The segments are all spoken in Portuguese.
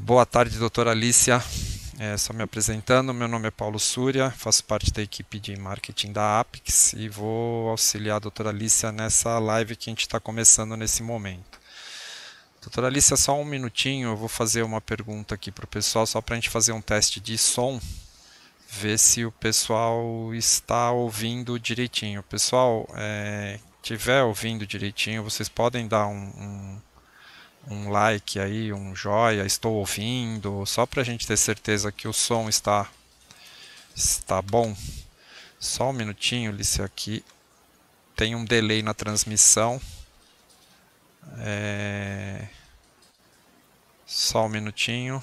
Boa tarde, doutora Alicia. Só me apresentando, meu nome é Paulo Súria, faço parte da equipe de marketing da Apix e vou auxiliar a doutora Alicia nessa live que a gente está começando nesse momento. Doutora Alicia, só um minutinho, eu vou fazer uma pergunta aqui para o pessoal, só para a gente fazer um teste de som, ver se o pessoal está ouvindo direitinho. Pessoal, estiver ouvindo direitinho, vocês podem dar um like aí, um joia, estou ouvindo, só para a gente ter certeza que o som está bom. Só um minutinho, Lícia, aqui tem um delay na transmissão. Só um minutinho.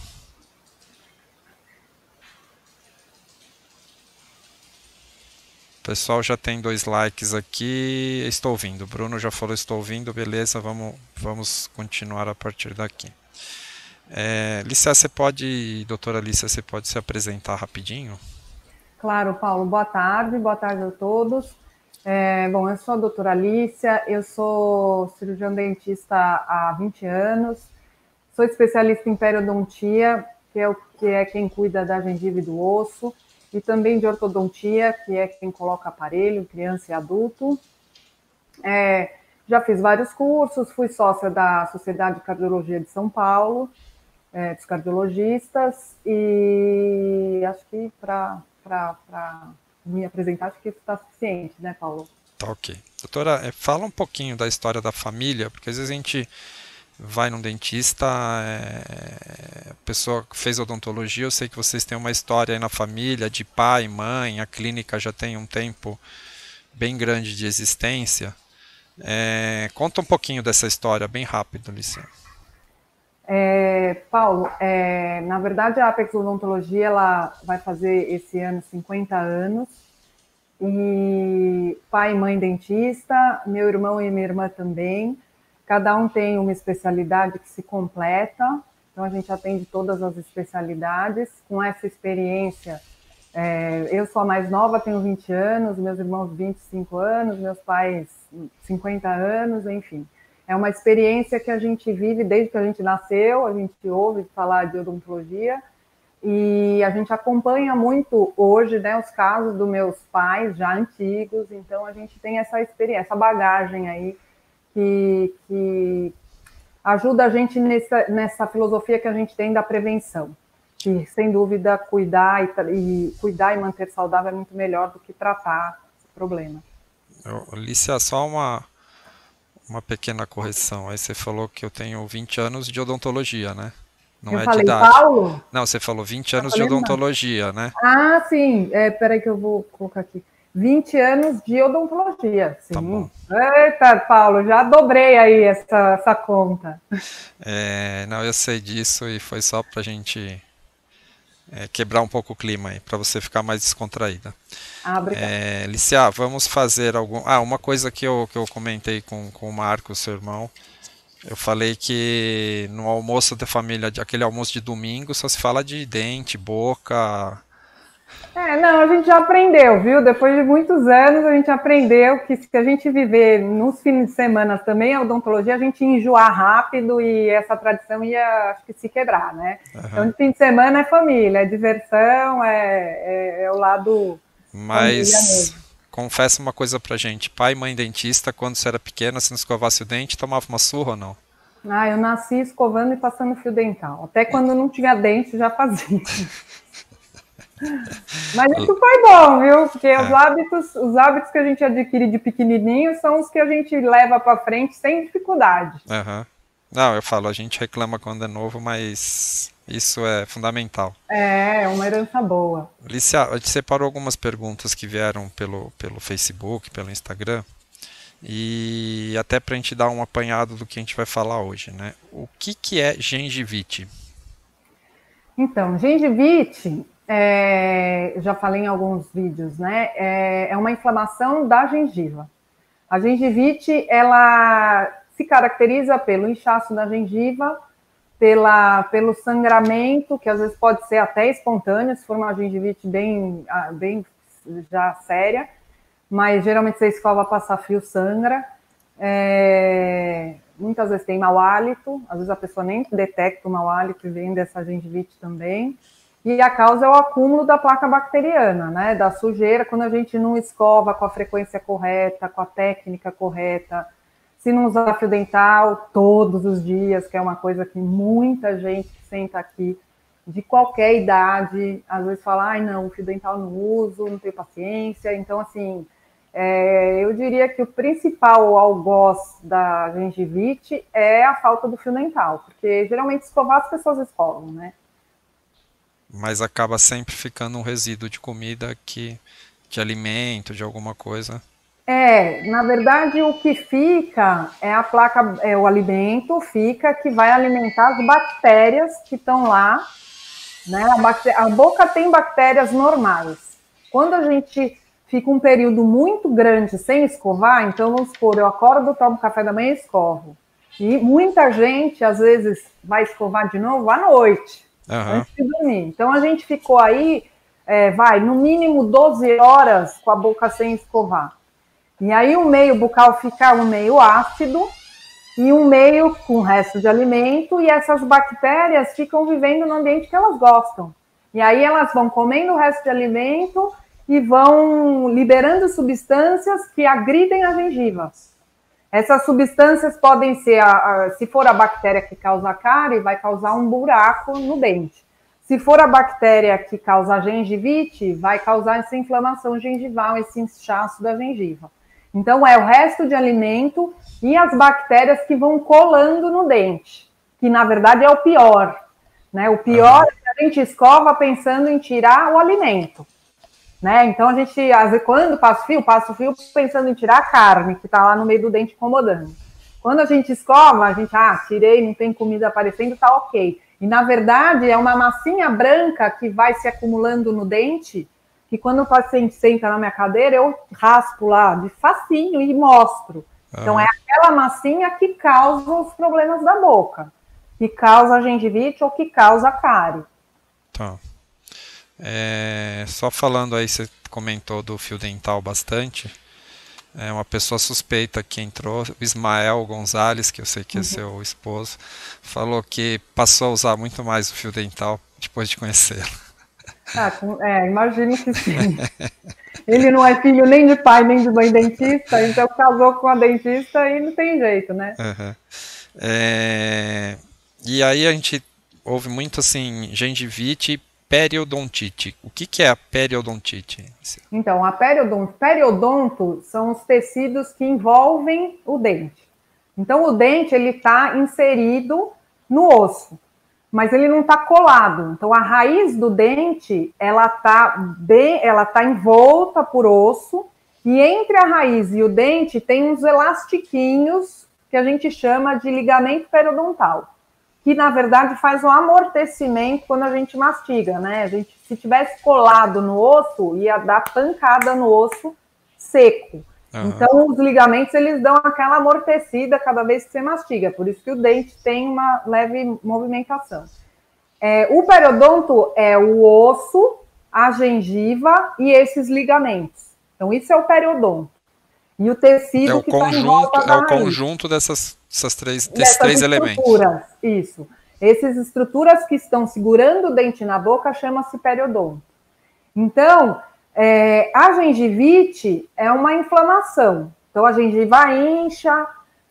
O pessoal já tem 2 likes aqui. Estou ouvindo. O Bruno já falou estou ouvindo. Beleza, vamos continuar a partir daqui. Lícia, doutora Lícia, você pode se apresentar rapidinho? Claro, Paulo. Boa tarde a todos. Bom, eu sou a doutora Alicia, eu sou cirurgião dentista há 20 anos, sou especialista em periodontia, que é quem cuida da gengiva e do osso, e também de ortodontia, que é quem coloca aparelho, criança e adulto. Já fiz vários cursos, fui sócia da Sociedade de Cardiologia de São Paulo, dos cardiologistas, e acho que para me apresentar, acho que isso está suficiente, né, Paulo? Tá ok. Doutora, fala um pouquinho da história da família, porque às vezes a gente vai num dentista, a pessoa fez odontologia, eu sei que vocês têm uma história aí na família, de pai, mãe, a clínica já tem um tempo bem grande de existência. Conta um pouquinho dessa história, bem rápido, Lícia. Paulo, na verdade a Apex Odontologia ela vai fazer esse ano 50 anos, e pai e mãe dentista, meu irmão e minha irmã também, cada um tem uma especialidade que se completa, então a gente atende todas as especialidades. Com essa experiência, eu sou a mais nova, tenho 20 anos, meus irmãos 25 anos, meus pais 50 anos, enfim. É uma experiência que a gente vive desde que a gente nasceu, a gente ouve falar de odontologia e a gente acompanha muito hoje, né, os casos dos meus pais já antigos, então a gente tem essa experiência, essa bagagem aí que ajuda a gente nessa filosofia que a gente tem da prevenção, que sem dúvida cuidar e manter saudável é muito melhor do que tratar o problema. Lícia, só uma pequena correção. Aí você falou que eu tenho 20 anos de odontologia, né? Não Eu é de falei, idade. Paulo? Não, você falou 20 anos de odontologia, né? Ah, sim. Peraí que eu vou colocar aqui. 20 anos de odontologia, sim. Tá bom. Eita, Paulo, já dobrei aí essa conta. Não, eu sei disso e foi só pra gente quebrar um pouco o clima aí, pra você ficar mais descontraída. Obrigada. Lícia, vamos fazer uma coisa que eu comentei com o Marco, seu irmão. Eu falei que no almoço da família, aquele almoço de domingo, só se fala de dente, boca. Não, a gente já aprendeu, viu? Depois de muitos anos, a gente aprendeu que se a gente viver nos fins de semana também a odontologia, a gente ia enjoar rápido e essa tradição ia, acho que, se quebrar, né? Então, de fim de semana é família, é diversão, é o lado família Mas mesmo. confessa uma coisa pra gente, pai e mãe dentista, quando você era pequena, se não escovasse o dente, tomava uma surra ou não? Eu nasci escovando e passando fio dental. Até quando não tinha dente, já fazia. Mas isso foi bom, viu? Porque os hábitos que a gente adquire de pequenininho são os que a gente leva para frente sem dificuldade. Não, eu falo, a gente reclama quando é novo, mas isso é fundamental. É uma herança boa. Lícia, a gente separou algumas perguntas que vieram pelo Facebook, pelo Instagram, e até para a gente dar um apanhado do que a gente vai falar hoje, né? O que é gengivite? Então, gengivite, já falei em alguns vídeos, né? É uma inflamação da gengiva. A gengivite, ela se caracteriza pelo inchaço da gengiva, pelo sangramento, que às vezes pode ser até espontâneo, se for uma gengivite bem já séria, mas geralmente você escova, passa fio, sangra. muitas vezes tem mau hálito, às vezes a pessoa nem detecta o mau hálito e vem dessa gengivite também. E a causa é o acúmulo da placa bacteriana, né? Da sujeira, quando a gente não escova com a frequência correta, com a técnica correta, se não usar fio dental todos os dias, que é uma coisa que muita gente que senta aqui, de qualquer idade, às vezes fala, ai não, fio dental não uso, não tenho paciência. Então, assim, eu diria que o principal algoz da gengivite é a falta do fio dental, porque geralmente escovar as pessoas escovam, né? Mas acaba sempre ficando um resíduo de comida de alimento, de alguma coisa. Na verdade, o que fica é a placa, é o alimento, fica que vai alimentar as bactérias que estão lá, né? A boca tem bactérias normais. Quando a gente fica um período muito grande sem escovar, então vamos supor, eu acordo, tomo café da manhã e escovo. E muita gente, às vezes, vai escovar de novo à noite, antes de dormir. Então a gente ficou aí, no mínimo 12 horas com a boca sem escovar. E aí o meio bucal fica um meio ácido e um meio com resto de alimento, e essas bactérias ficam vivendo no ambiente que elas gostam. E aí elas vão comendo o resto de alimento e vão liberando substâncias que agridem a gengiva. Essas substâncias podem ser, se for a bactéria que causa a cárie, vai causar um buraco no dente. Se for a bactéria que causa a gengivite, vai causar essa inflamação gengival, esse inchaço da gengiva. Então, é o resto de alimento e as bactérias que vão colando no dente, que na verdade é o pior, né? O pior é que a gente escova pensando em tirar o alimento, né? Então, a gente, às vezes, quando passa o fio pensando em tirar a carne, que está lá no meio do dente incomodando. Quando a gente escova, a gente, tirei, não tem comida aparecendo, tá ok. E, na verdade, é uma massinha branca que vai se acumulando no dente, que quando o paciente senta na minha cadeira, eu raspo lá de facinho e mostro. Então, é aquela massinha que causa os problemas da boca, que causa a gengivite ou que causa a cárie. Tá. Só falando aí, você comentou do fio dental bastante. Uma pessoa suspeita que entrou, o Ismael Gonzalez, que eu sei que é seu esposo, falou que passou a usar muito mais o fio dental depois de conhecê-lo. Imagino que sim. Ele não é filho nem de pai, nem de mãe dentista, então casou com a dentista e não tem jeito, né? E aí a gente ouve muito assim, gengivite e periodontite. O que é a periodontite? Então, a periodonto são os tecidos que envolvem o dente. Então, o dente ele está inserido no osso, mas ele não está colado. Então, a raiz do dente, ela tá envolta por osso, e entre a raiz e o dente tem uns elastiquinhos que a gente chama de ligamento periodontal, que, na verdade, faz um amortecimento quando a gente mastiga, né? Se tivesse colado no osso, ia dar pancada no osso seco. Então, os ligamentos, eles dão aquela amortecida cada vez que você mastiga. Por isso que o dente tem uma leve movimentação. O periodonto é o osso, a gengiva e esses ligamentos. Então, isso é o periodonto. E o tecido que está em volta da raiz. É o conjunto desses três elementos. Isso. Essas estruturas que estão segurando o dente na boca chama-se periodonto. Então, a gengivite é uma inflamação. Então, a gengiva incha,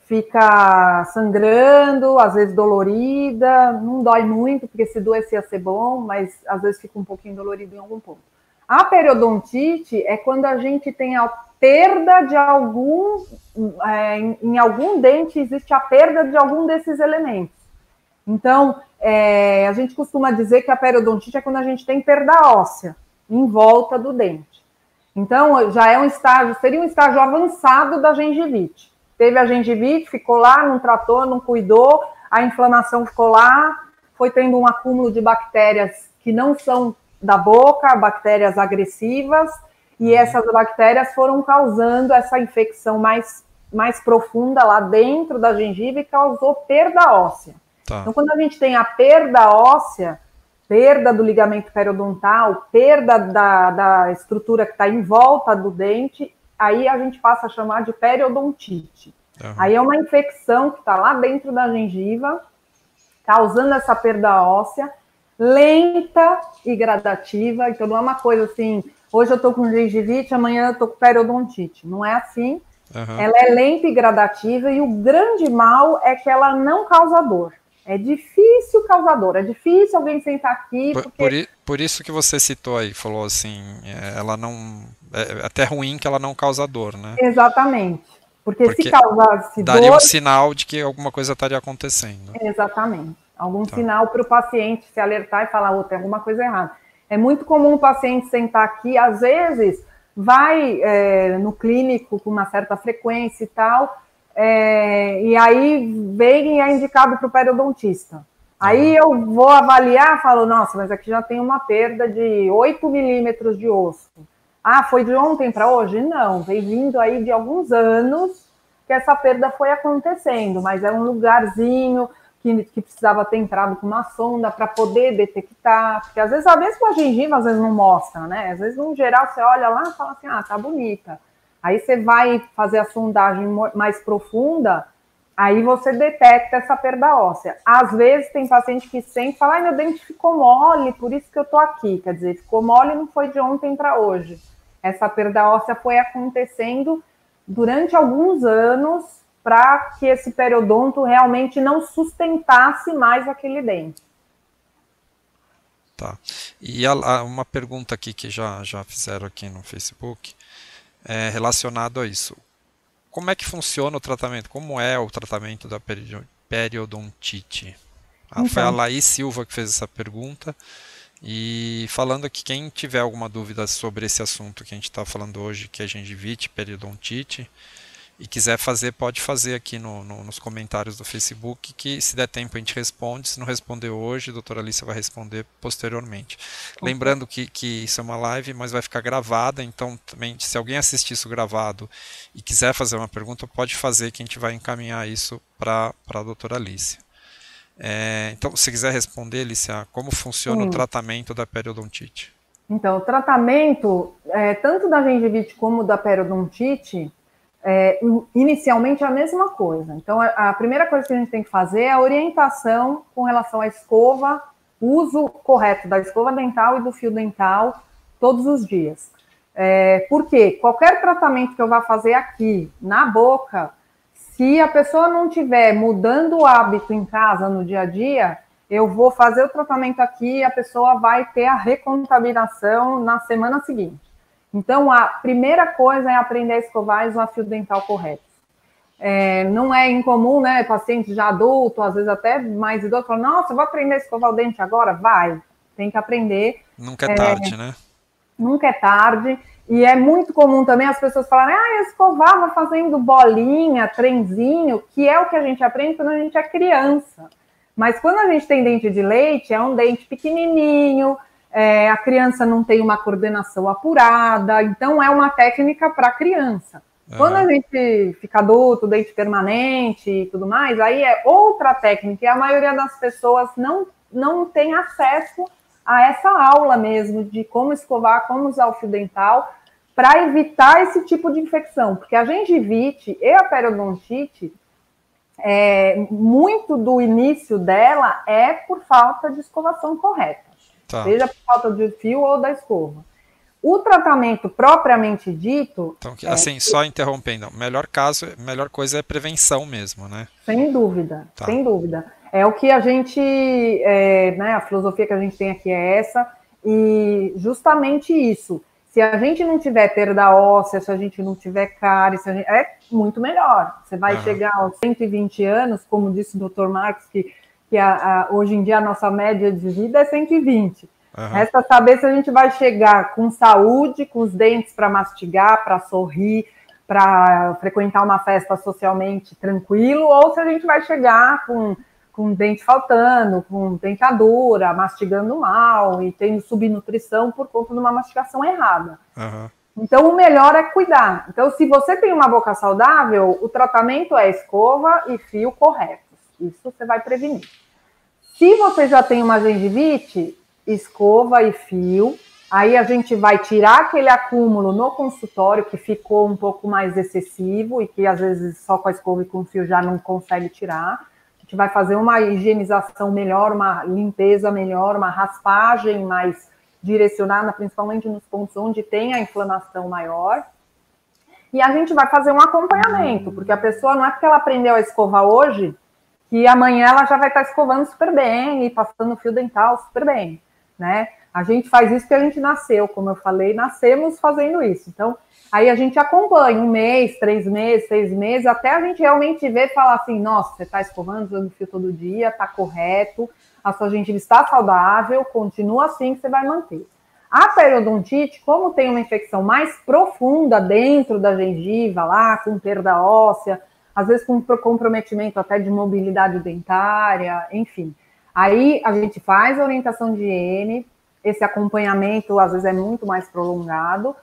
fica sangrando, às vezes dolorida, não dói muito, porque se doesse ia ser bom, mas às vezes fica um pouquinho dolorido em algum ponto. A periodontite é quando a gente tem a perda de algum... em algum dente existe a perda de algum desses elementos. Então, a gente costuma dizer que a periodontite é quando a gente tem perda óssea em volta do dente. Então, já é seria um estágio avançado da gengivite. Teve a gengivite, ficou lá, não tratou, não cuidou, a inflamação ficou lá, foi tendo um acúmulo de bactérias que não são da boca, bactérias agressivas, e essas bactérias foram causando essa infecção mais profunda lá dentro da gengiva e causou perda óssea. Tá. Então, quando a gente tem a perda óssea, perda do ligamento periodontal, perda da estrutura que está em volta do dente, aí a gente passa a chamar de periodontite. Uhum. Aí é uma infecção que está lá dentro da gengiva, causando essa perda óssea, lenta e gradativa. Então não é uma coisa assim, hoje eu estou com gengivite, amanhã eu estou com periodontite. Não é assim. Uhum. Ela é lenta e gradativa, e o grande mal é que ela não causa dor. É difícil causar dor, é difícil alguém sentar aqui, porque... Por isso que você citou aí, falou assim, ela não. É até ruim que ela não causa dor, né? Exatamente. Porque se Porque causasse daria um dor, sinal de que alguma coisa estaria acontecendo. exatamente. Algum Tá. sinal para o paciente se alertar e falar, tem alguma coisa errada. É muito comum o paciente sentar aqui, às vezes vai no clínico com uma certa frequência e tal, e aí vem e é indicado para o periodontista. Aí eu vou avaliar, falo, nossa, mas aqui já tem uma perda de 8 milímetros de osso. Ah, foi de ontem para hoje? Não, vem vindo aí de alguns anos que essa perda foi acontecendo, mas é um lugarzinho que precisava ter entrado com uma sonda para poder detectar, porque às vezes a mesma gengiva às vezes não mostra, né? Às vezes, no geral, você olha lá e fala assim, tá bonita. Aí você vai fazer a sondagem mais profunda, aí você detecta essa perda óssea. Às vezes tem paciente que sente e fala, meu dente ficou mole, por isso que eu tô aqui. Quer dizer, ficou mole não foi de ontem para hoje. Essa perda óssea foi acontecendo durante alguns anos para que esse periodonto realmente não sustentasse mais aquele dente. Tá. E uma pergunta aqui que já fizeram aqui no Facebook relacionado a isso. Como é que funciona o tratamento? Como é o tratamento da periodontite? Foi a Então, Laís Silva que fez essa pergunta. E falando aqui, quem tiver alguma dúvida sobre esse assunto que a gente está falando hoje, que é gengivite, periodontite, e quiser fazer, pode fazer aqui nos comentários do Facebook, que se der tempo a gente responde. Se não responder hoje, a doutora Alicia vai responder posteriormente. Lembrando que isso é uma live, mas vai ficar gravada, então também, se alguém assistir isso gravado e quiser fazer uma pergunta, pode fazer, que a gente vai encaminhar isso para a doutora Alicia. Então, se quiser responder, Alicia, como funciona o tratamento da periodontite? Então, o tratamento, tanto da gengivite como da periodontite, inicialmente é a mesma coisa. Então, a primeira coisa que a gente tem que fazer é a orientação com relação à escova, o uso correto da escova dental e do fio dental todos os dias. Porque qualquer tratamento que eu vá fazer aqui na boca, se a pessoa não estiver mudando o hábito em casa no dia a dia, eu vou fazer o tratamento aqui e a pessoa vai ter a recontaminação na semana seguinte. Então, a primeira coisa é aprender a escovar e usar fio dental correto. Não é incomum, né? Paciente já adulto, às vezes até mais idoso, fala, nossa, eu vou aprender a escovar o dente agora? Vai, tem que aprender. Nunca é tarde, né? Nunca é tarde. E é muito comum também as pessoas falarem, eu escovava fazendo bolinha, trenzinho, que é o que a gente aprende quando a gente é criança. Mas quando a gente tem dente de leite, é um dente pequenininho, a criança não tem uma coordenação apurada, então é uma técnica para criança. Quando a gente fica adulto, dente permanente e tudo mais, aí é outra técnica, e a maioria das pessoas não tem acesso a essa aula mesmo de como escovar, como usar o fio dental, para evitar esse tipo de infecção, porque a gengivite e a periodontite, muito do início dela é por falta de escovação correta, seja por falta de fio ou da escova. O tratamento propriamente dito... Então, assim, só interrompendo, melhor coisa é prevenção mesmo, né? Sem dúvida, sem dúvida. É o que a gente, né, a filosofia que a gente tem aqui é essa, e justamente isso. Se a gente não tiver perda óssea, se a gente não tiver cárie, é muito melhor. Você vai chegar aos 120 anos, como disse o Dr. Marcos, que hoje em dia a nossa média de vida é 120. Resta saber se a gente vai chegar com saúde, com os dentes para mastigar, para sorrir, para frequentar uma festa socialmente tranquilo, ou se a gente vai chegar com dente faltando, com dentadura, mastigando mal e tendo subnutrição por conta de uma mastigação errada. Então, o melhor é cuidar. Então, se você tem uma boca saudável, o tratamento é escova e fio corretos. Isso você vai prevenir. Se você já tem uma gengivite, escova e fio, Aí a gente vai tirar aquele acúmulo no consultório que ficou um pouco mais excessivo e que às vezes só com a escova e com o fio já não consegue tirar. A gente vai fazer uma higienização melhor, uma limpeza melhor, uma raspagem mais direcionada, principalmente nos pontos onde tem a inflamação maior. E a gente vai fazer um acompanhamento, porque a pessoa não é porque ela aprendeu a escovar hoje que amanhã ela já vai estar escovando super bem e passando fio dental super bem, né? A gente faz isso porque a gente nasceu, como eu falei, nascemos fazendo isso. Então, aí a gente acompanha 1 mês, 3 meses, 6 meses, até a gente realmente ver e falar assim, nossa, você está escovando, usando fio todo dia, está correto, a sua gengiva está saudável, continua assim que você vai manter. A periodontite, como tem uma infecção mais profunda dentro da gengiva, lá com perda óssea, às vezes com comprometimento até de mobilidade dentária, enfim. Aí a gente faz a orientação de higiene, esse acompanhamento às vezes é muito mais prolongado.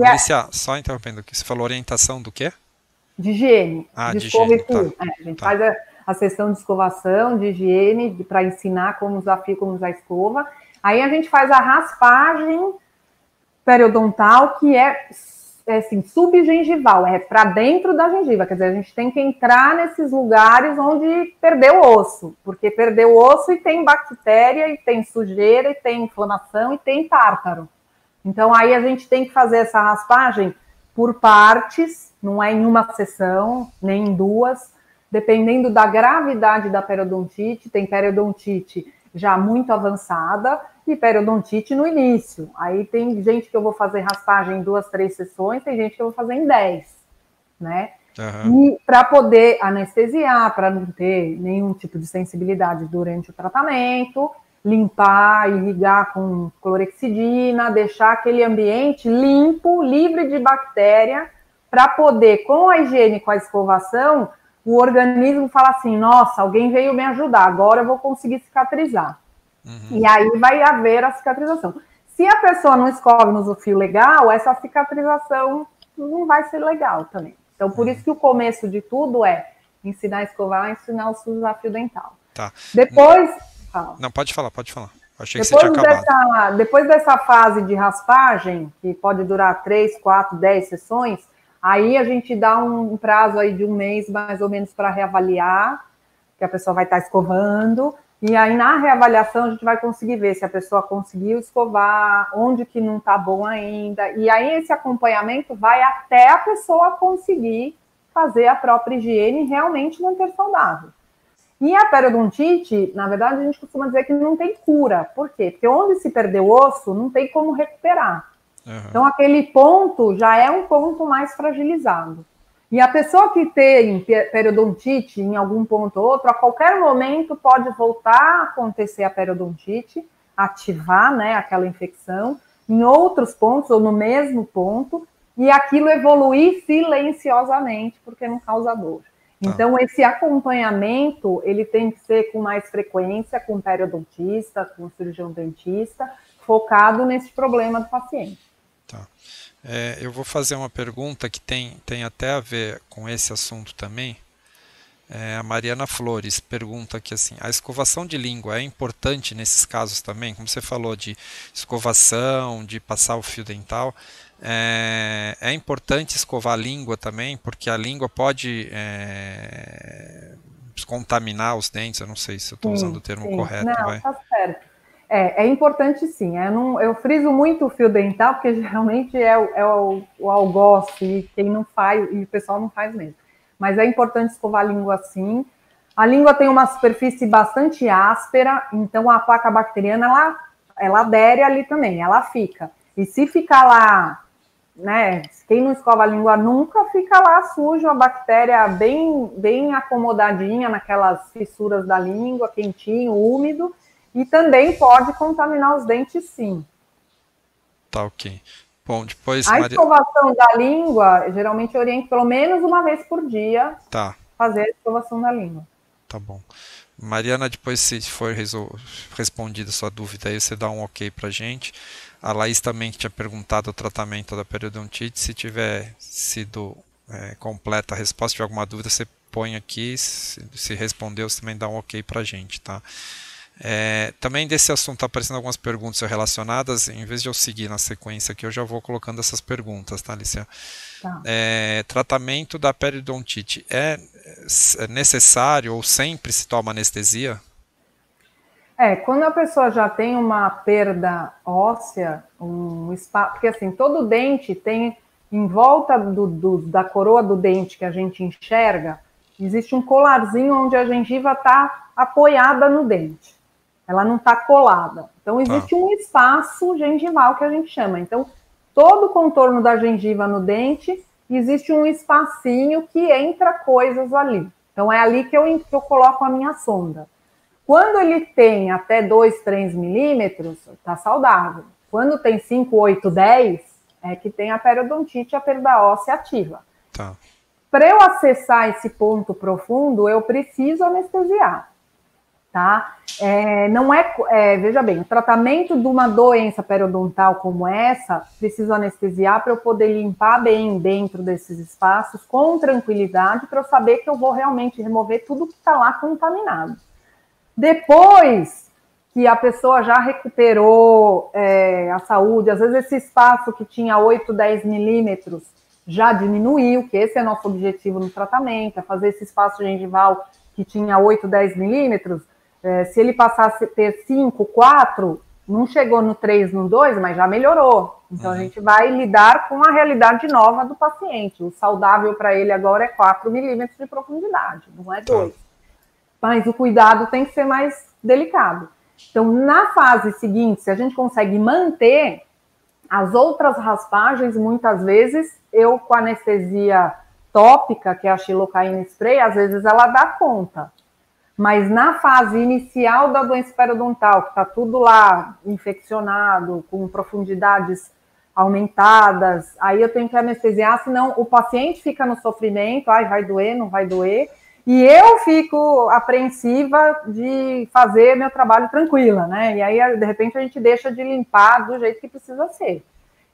Alicia, só interrompendo aqui, você falou orientação do quê? De higiene, de higiene, tá. A gente faz a sessão de escovação, de higiene, para ensinar como usar fio, como usar escova. Aí a gente faz a raspagem periodontal, que é assim, subgengival, é para dentro da gengiva, quer dizer, a gente tem que entrar nesses lugares onde perdeu o osso, porque perdeu o osso e tem bactéria, e tem sujeira, e tem inflamação, e tem tártaro. Então aí a gente tem que fazer essa raspagem por partes, não é em uma sessão, nem em duas, dependendo da gravidade da periodontite. Tem periodontite já muito avançada e periodontite no início. Aí tem gente que eu vou fazer raspagem em 2, 3 sessões, tem gente que eu vou fazer em 10, né? Uhum. E para poder anestesiar, para não ter nenhum tipo de sensibilidade durante o tratamento, limpar, irrigar com clorexidina, deixar aquele ambiente limpo, livre de bactéria, para poder, com a higiene, com a escovação, o organismo fala assim, nossa, alguém veio me ajudar, agora eu vou conseguir cicatrizar. Uhum. E aí vai haver a cicatrização. Se a pessoa não escova no uso fio legal, essa cicatrização não vai ser legal também. Então, por isso que o começo de tudo é ensinar a escovar, ensinar a usar fio dental. Tá. Depois... Não, pode falar. Achei que você tinha acabado. Depois dessa fase de raspagem, que pode durar 3, 4, 10 sessões, aí a gente dá um prazo aí de 1 mês, mais ou menos, para reavaliar, que a pessoa vai estar escovando, e aí na reavaliação a gente vai conseguir ver se a pessoa conseguiu escovar, onde que não está bom ainda, e aí esse acompanhamento vai até a pessoa conseguir fazer a própria higiene e realmente manter saudável. E a periodontite, na verdade, a gente costuma dizer que não tem cura. Por quê? Porque onde se perdeu o osso, não tem como recuperar. Uhum. Então, aquele ponto já é um ponto mais fragilizado. E a pessoa que tem periodontite em algum ponto ou outro, a qualquer momento pode voltar a acontecer a periodontite, ativar, né, aquela infecção, em outros pontos ou no mesmo ponto, e aquilo evoluir silenciosamente, porque não causa dor. Então, esse acompanhamento, ele tem que ser com mais frequência, com o periodontista, com o cirurgião dentista, focado nesse problema do paciente. Tá. Eu vou fazer uma pergunta que tem até a ver com esse assunto também. A Mariana Flores pergunta aqui assim, a escovação de língua é importante nesses casos também? Como você falou de escovação, de passar o fio dental, é importante escovar a língua também, porque a língua pode contaminar os dentes, eu não sei se eu estou usando o termo correto. Não, tá certo. É importante sim, eu friso muito o fio dental, porque geralmente é o algoz, e quem não faz, e o pessoal não faz mesmo. Mas é importante escovar a língua sim. A língua tem uma superfície bastante áspera, então a placa bacteriana, ela adere ali também, ela fica. E se ficar lá, né, quem não escova a língua nunca, fica lá sujo, a bactéria bem acomodadinha naquelas fissuras da língua, quentinho, úmido, e também pode contaminar os dentes sim. Tá, ok. Bom, depois... A escovação da língua, geralmente eu oriento pelo menos uma vez por dia fazer a escovação da língua. Tá bom. Mariana, depois se for respondida a sua dúvida aí, você dá um ok pra gente. A Laís também tinha perguntado o tratamento da periodontite. Se tiver sido completa a resposta, se tiver alguma dúvida, você põe aqui. Se respondeu, você também dá um ok pra gente, tá? Também desse assunto está aparecendo algumas perguntas relacionadas. Em vez de eu seguir na sequência aqui, eu já vou colocando essas perguntas, tá, Alicia? Tá. Tratamento da periodontite é necessário ou sempre se toma anestesia? Quando a pessoa já tem uma perda óssea, um espaço, porque assim, todo dente tem, em volta da coroa do dente que a gente enxerga, existe um colarzinho onde a gengiva está apoiada no dente. Ela não está colada. Então, Tá, existe um espaço gengival que a gente chama. Então, todo o contorno da gengiva no dente, existe um espacinho que entra coisas ali. Então, é ali que eu coloco a minha sonda. Quando ele tem até 2, 3 milímetros, está saudável. Quando tem 5, 8, 10, é que tem a periodontite, a perda óssea ativa. tá. Para eu acessar esse ponto profundo, eu preciso anestesiar, tá? Veja bem, o tratamento de uma doença periodontal como essa, preciso anestesiar para eu poder limpar bem dentro desses espaços, com tranquilidade, para eu saber que eu vou realmente remover tudo que está lá contaminado. Depois que a pessoa já recuperou a saúde, às vezes esse espaço que tinha 8, 10 milímetros já diminuiu, que esse é nosso objetivo no tratamento, é fazer esse espaço gengival que tinha 8, 10 milímetros, se ele passasse a ter 5, 4, não chegou no 3, no 2, mas já melhorou. Então a gente vai lidar com a realidade nova do paciente. O saudável para ele agora é 4 milímetros de profundidade, não é 2. Mas o cuidado tem que ser mais delicado. Então, na fase seguinte, se a gente consegue manter as outras raspagens, muitas vezes, eu com anestesia tópica, que é a xilocaína spray, às vezes ela dá conta. Mas na fase inicial da doença periodontal, que está tudo lá infeccionado, com profundidades aumentadas, aí eu tenho que anestesiar, senão o paciente fica no sofrimento, vai doer, não vai doer, e eu fico apreensiva de fazer meu trabalho tranquila, né? E aí, de repente, a gente deixa de limpar do jeito que precisa ser.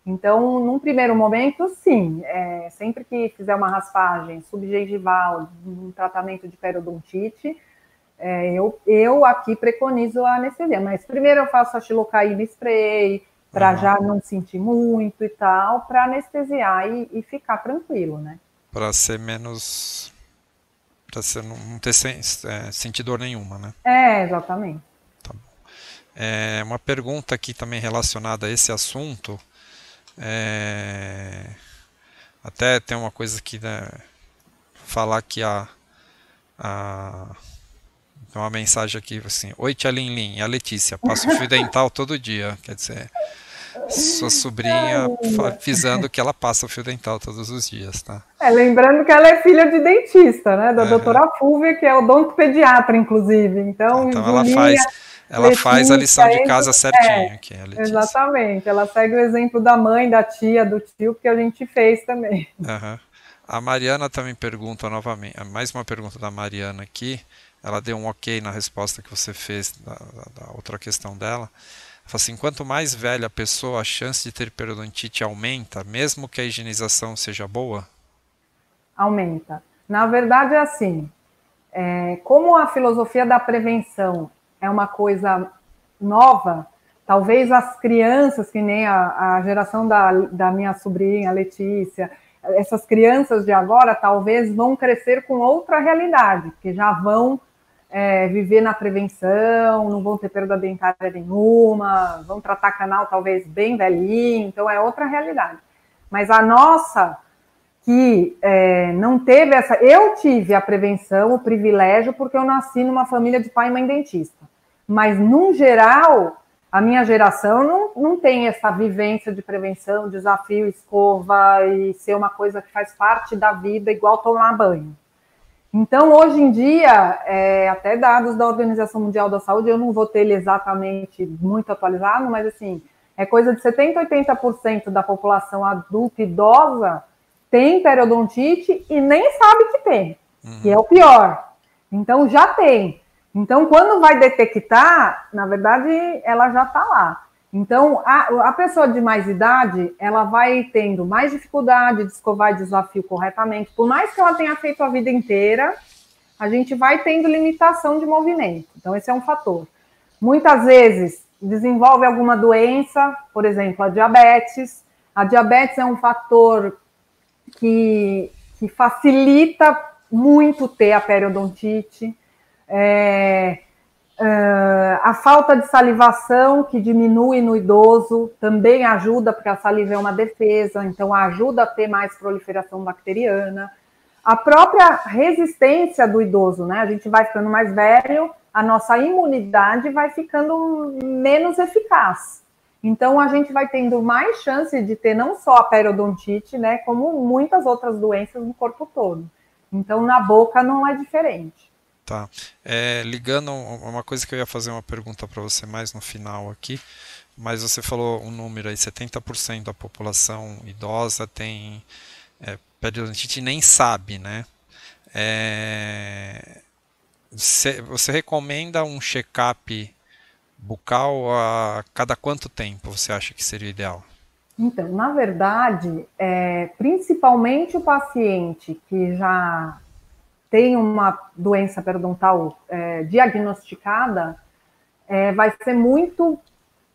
Então, num primeiro momento, sim, sempre que fizer uma raspagem subgengival, um tratamento de periodontite, eu aqui preconizo a anestesia. Mas primeiro eu faço a xilocaína spray, para já não sentir muito e tal, para anestesiar e ficar tranquilo, né? Para ser menos. Para você não ter sentir dor nenhuma, né? Exatamente. Tá bom. Uma pergunta aqui também relacionada a esse assunto. Até tem uma coisa que, né, falar que tem uma mensagem aqui assim: Oi, tia Lin, é a Letícia, passo fio dental todo dia. Quer dizer, sua sobrinha avisando que ela passa o fio dental todos os dias, tá? Lembrando que ela é filha de dentista, né? Da doutora Fúvia, que é odontopediatra, inclusive. Então ela faz a lição de casa certinho aqui, a Letícia. Exatamente. Ela segue o exemplo da mãe, da tia, do tio, que a gente fez também. A Mariana também pergunta novamente, mais uma pergunta da Mariana aqui. Ela deu um ok na resposta que você fez da outra questão dela. Ela fala assim: quanto mais velha a pessoa, a chance de ter periodontite aumenta, mesmo que a higienização seja boa? Aumenta. Na verdade, é assim, como a filosofia da prevenção é uma coisa nova, talvez as crianças, que nem a geração da minha sobrinha, a Letícia, essas crianças de agora talvez vão crescer com outra realidade, porque já vão viver na prevenção, não vão ter perda dentária nenhuma, vão tratar canal talvez bem velhinho, então é outra realidade. Mas a nossa, que não teve essa... Eu tive a prevenção, o privilégio, porque eu nasci numa família de pai e mãe dentista. Mas, num geral, a minha geração não tem essa vivência de prevenção, desafio, escova, e ser uma coisa que faz parte da vida, igual tomar banho. Então, hoje em dia, até dados da Organização Mundial da Saúde, eu não vou ter ele exatamente muito atualizado, mas assim, é coisa de 70%, 80% da população adulta idosa tem periodontite e nem sabe que tem, que é o pior. Então, já tem. Então, quando vai detectar, na verdade, ela já está lá. Então, a pessoa de mais idade, ela vai tendo mais dificuldade de escovar e desafio corretamente. Por mais que ela tenha feito a vida inteira, a gente vai tendo limitação de movimento. Então, esse é um fator. Muitas vezes desenvolve alguma doença, por exemplo, a diabetes. A diabetes é um fator que facilita muito ter a periodontite. A falta de salivação, que diminui no idoso, também ajuda, porque a saliva é uma defesa, então ajuda a ter mais proliferação bacteriana. A própria resistência do idoso, né? A gente vai ficando mais velho, a nossa imunidade vai ficando menos eficaz. Então, a gente vai tendo mais chance de ter não só a periodontite, né, como muitas outras doenças no corpo todo. Então, na boca não é diferente. Tá. Ligando uma coisa que eu ia fazer uma pergunta para você mais no final aqui, mas você falou um número aí, 70% da população idosa tem periodontite e nem sabe, né? Você recomenda um check-up bucal a cada quanto tempo você acha que seria ideal? Então, na verdade, principalmente o paciente que já tem uma doença periodontal diagnosticada, vai ser muito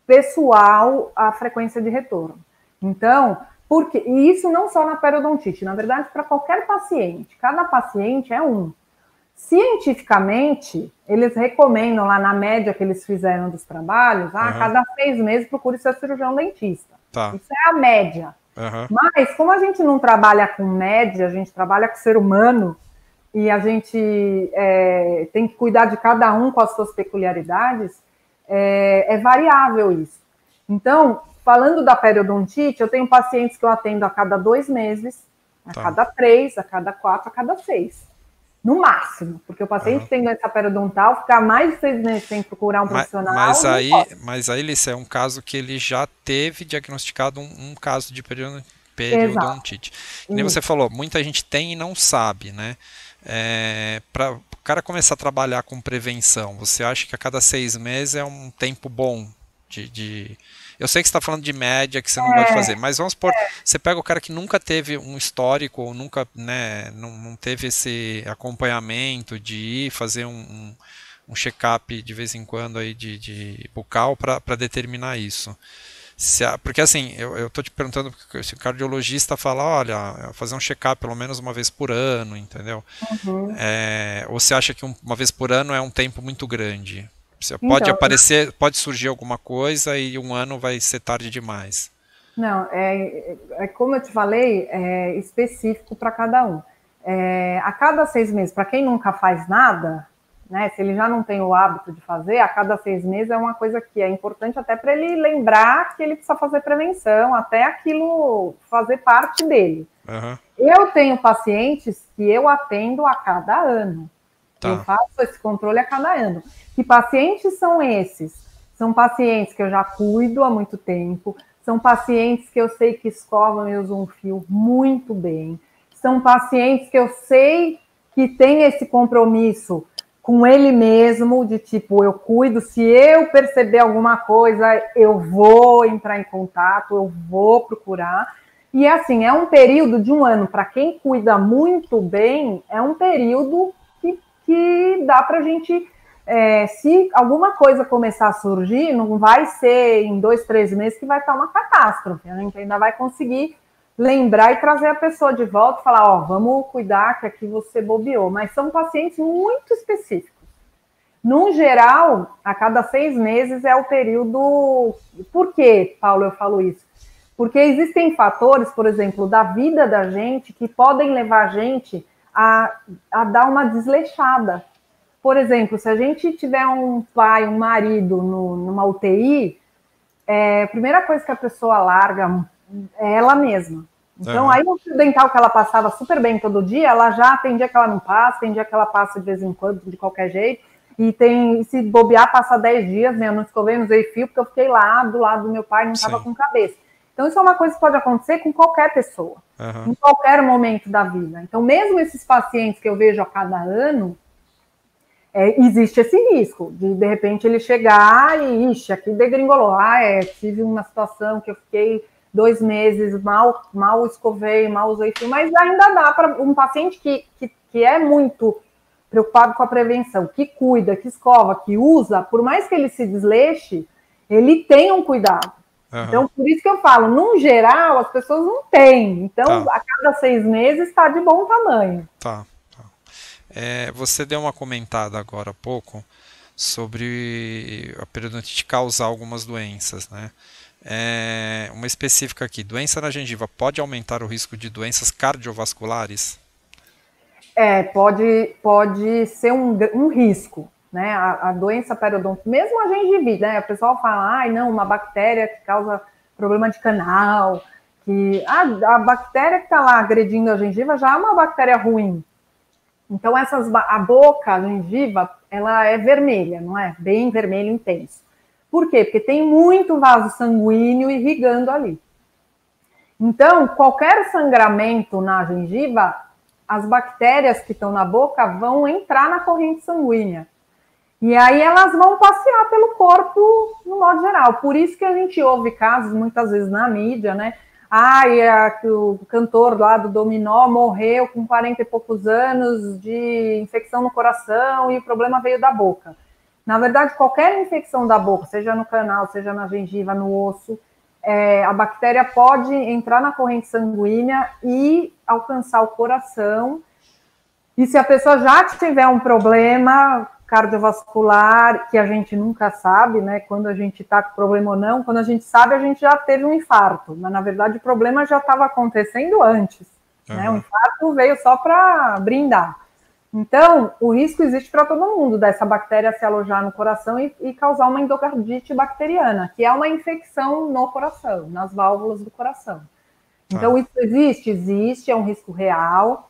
pessoal a frequência de retorno. Então, e isso não só na periodontite, na verdade, para qualquer paciente. Cada paciente é um. Cientificamente, eles recomendam lá na média que eles fizeram dos trabalhos, a cada 6 meses procure seu cirurgião dentista. Tá. Isso é a média. Mas, como a gente não trabalha com média, a gente trabalha com ser humano, e a gente tem que cuidar de cada um com as suas peculiaridades, é variável isso. Então, falando da periodontite, eu tenho pacientes que eu atendo a cada 2 meses, a cada 3, a cada 4, a cada 6. No máximo, porque o paciente tem doença periodontal, ficar mais de 6 meses sem procurar um profissional. Mas aí, Lícia, é um caso que ele já teve diagnosticado um caso de periodontite. E nem você falou, muita gente tem e não sabe, né? Para o cara começar a trabalhar com prevenção, você acha que a cada 6 meses é um tempo bom de... Eu sei que você está falando de média, que você não vai fazer, mas vamos supor, você pega o cara que nunca teve um histórico, ou nunca, né, não teve esse acompanhamento de ir fazer um check-up de vez em quando aí de bucal para determinar isso. Porque assim, eu estou te perguntando, porque se o cardiologista fala, olha, fazer um check-up pelo menos uma vez por ano, entendeu? Ou você acha que uma vez por ano é um tempo muito grande? Pode aparecer, pode surgir alguma coisa e um ano vai ser tarde demais. Não, como eu te falei, é específico para cada um. A cada 6 meses, para quem nunca faz nada, né, se ele já não tem o hábito de fazer, a cada 6 meses é uma coisa que é importante até para ele lembrar que ele precisa fazer prevenção, até aquilo fazer parte dele. Eu tenho pacientes que eu atendo a cada ano. Eu faço esse controle a cada ano. Que pacientes são esses? São pacientes que eu já cuido há muito tempo, são pacientes que eu sei que escovam e usam um fio muito bem, são pacientes que eu sei que tem esse compromisso com ele mesmo, de tipo, eu cuido, se eu perceber alguma coisa, eu vou entrar em contato, eu vou procurar. E assim, é um período de um ano, para quem cuida muito bem, é um período que dá para a gente, se alguma coisa começar a surgir, não vai ser em 2, 3 meses que vai estar uma catástrofe. A gente ainda vai conseguir lembrar e trazer a pessoa de volta e falar, vamos cuidar que aqui você bobeou. Mas são pacientes muito específicos. No geral, a cada 6 meses é o período... Por que, Paulo, eu falo isso? Porque existem fatores, por exemplo, da vida da gente que podem levar a gente a dar uma desleixada. Por exemplo, se a gente tiver um pai, um marido numa UTI, a primeira coisa que a pessoa larga é ela mesma. Então, aí o fio dental que ela passava super bem todo dia, ela já tem dia que ela não passa, tem dia que ela passa de vez em quando, de qualquer jeito, e se bobear, passa 10 dias, né? Eu não escovei, não usei fio, porque eu fiquei lá do lado do meu pai, não estava com cabeça. Então, isso é uma coisa que pode acontecer com qualquer pessoa, em qualquer momento da vida. Então, mesmo esses pacientes que eu vejo a cada ano, existe esse risco de repente, ele chegar e, aqui degringolou. Tive uma situação que eu fiquei 2 meses, mal escovei, mal usei fio, mas ainda dá para um paciente que é muito preocupado com a prevenção, que cuida, que escova, que usa, por mais que ele se desleixe, ele tem um cuidado. Então, por isso que eu falo, num geral, as pessoas não têm. Então, a cada 6 meses está de bom tamanho. Tá. Você deu uma comentada agora há pouco sobre a periodontite causar algumas doenças, né? Uma específica aqui, doença na gengiva pode aumentar o risco de doenças cardiovasculares? Pode ser um risco, né? A doença periodontite, mesmo a gengivite, né? O pessoal fala, não, uma bactéria que causa problema de canal, que a bactéria que está lá agredindo a gengiva já é uma bactéria ruim. Então, a boca, a gengiva, ela é vermelha, não é? Bem vermelho intenso. Por quê? Porque tem muito vaso sanguíneo irrigando ali. Então, qualquer sangramento na gengiva, as bactérias que estão na boca vão entrar na corrente sanguínea. E aí elas vão passear pelo corpo no modo geral. Por isso que a gente ouve casos, muitas vezes na mídia, né? Que o cantor lá do Dominó morreu com 40 e poucos anos de infecção no coração e o problema veio da boca. Na verdade, qualquer infecção da boca, seja no canal, seja na gengiva, no osso, a bactéria pode entrar na corrente sanguínea e alcançar o coração. E se a pessoa já tiver um problema cardiovascular, que a gente nunca sabe, né, quando a gente está com problema ou não, quando a gente sabe, a gente já teve um infarto, mas na verdade o problema já estava acontecendo antes, né, o infarto veio só para brindar. Então, o risco existe para todo mundo dessa bactéria se alojar no coração e causar uma endocardite bacteriana, que é uma infecção no coração, nas válvulas do coração. Então, isso existe, é um risco real.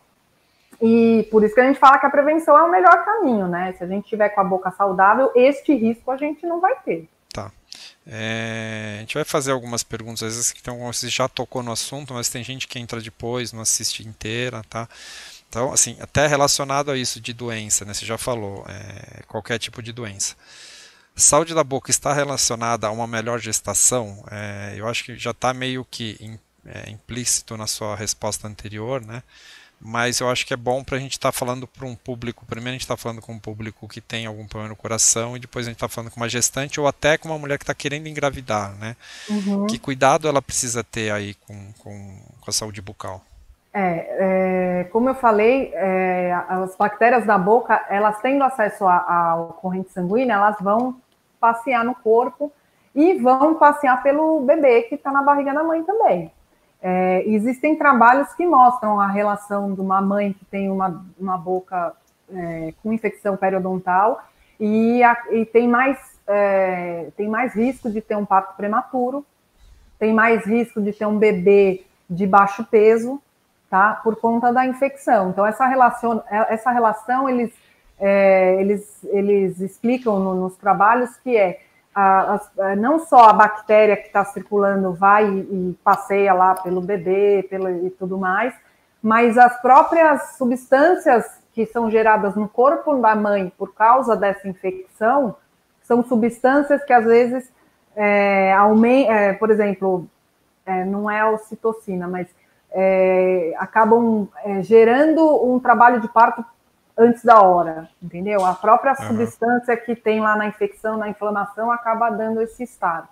E por isso que a gente fala que a prevenção é o melhor caminho, né? Se a gente tiver com a boca saudável, este risco a gente não vai ter. Tá. A gente vai fazer algumas perguntas, às vezes que você já tocou no assunto, mas tem gente que entra depois, não assiste inteira, tá? Então, assim, até relacionado a isso de doença, né? Você já falou, qualquer tipo de doença. Saúde da boca está relacionada a uma melhor gestação? Eu acho que já está meio que implícito na sua resposta anterior, né? Mas eu acho que é bom para a gente estar falando para um público, primeiro a gente está falando com um público que tem algum problema no coração e depois a gente está falando com uma gestante ou até com uma mulher que está querendo engravidar, né? Que cuidado ela precisa ter aí com a saúde bucal? Como eu falei, as bactérias da boca, elas tendo acesso à corrente sanguínea, elas vão passear no corpo e vão passear pelo bebê que está na barriga da mãe também. Existem trabalhos que mostram a relação de uma mãe que tem uma boca com infecção periodontal e tem mais risco de ter um parto prematuro, tem mais risco de ter um bebê de baixo peso, tá? Por conta da infecção. Então, essa relação eles explicam nos trabalhos que não só a bactéria que está circulando vai e passeia lá pelo bebê e tudo mais, mas as próprias substâncias que são geradas no corpo da mãe por causa dessa infecção são substâncias que às vezes aumentam, por exemplo, não é a ocitocina, mas acabam gerando um trabalho de parto antes da hora, entendeu? A própria substância que tem lá na infecção, na inflamação, acaba dando esse start.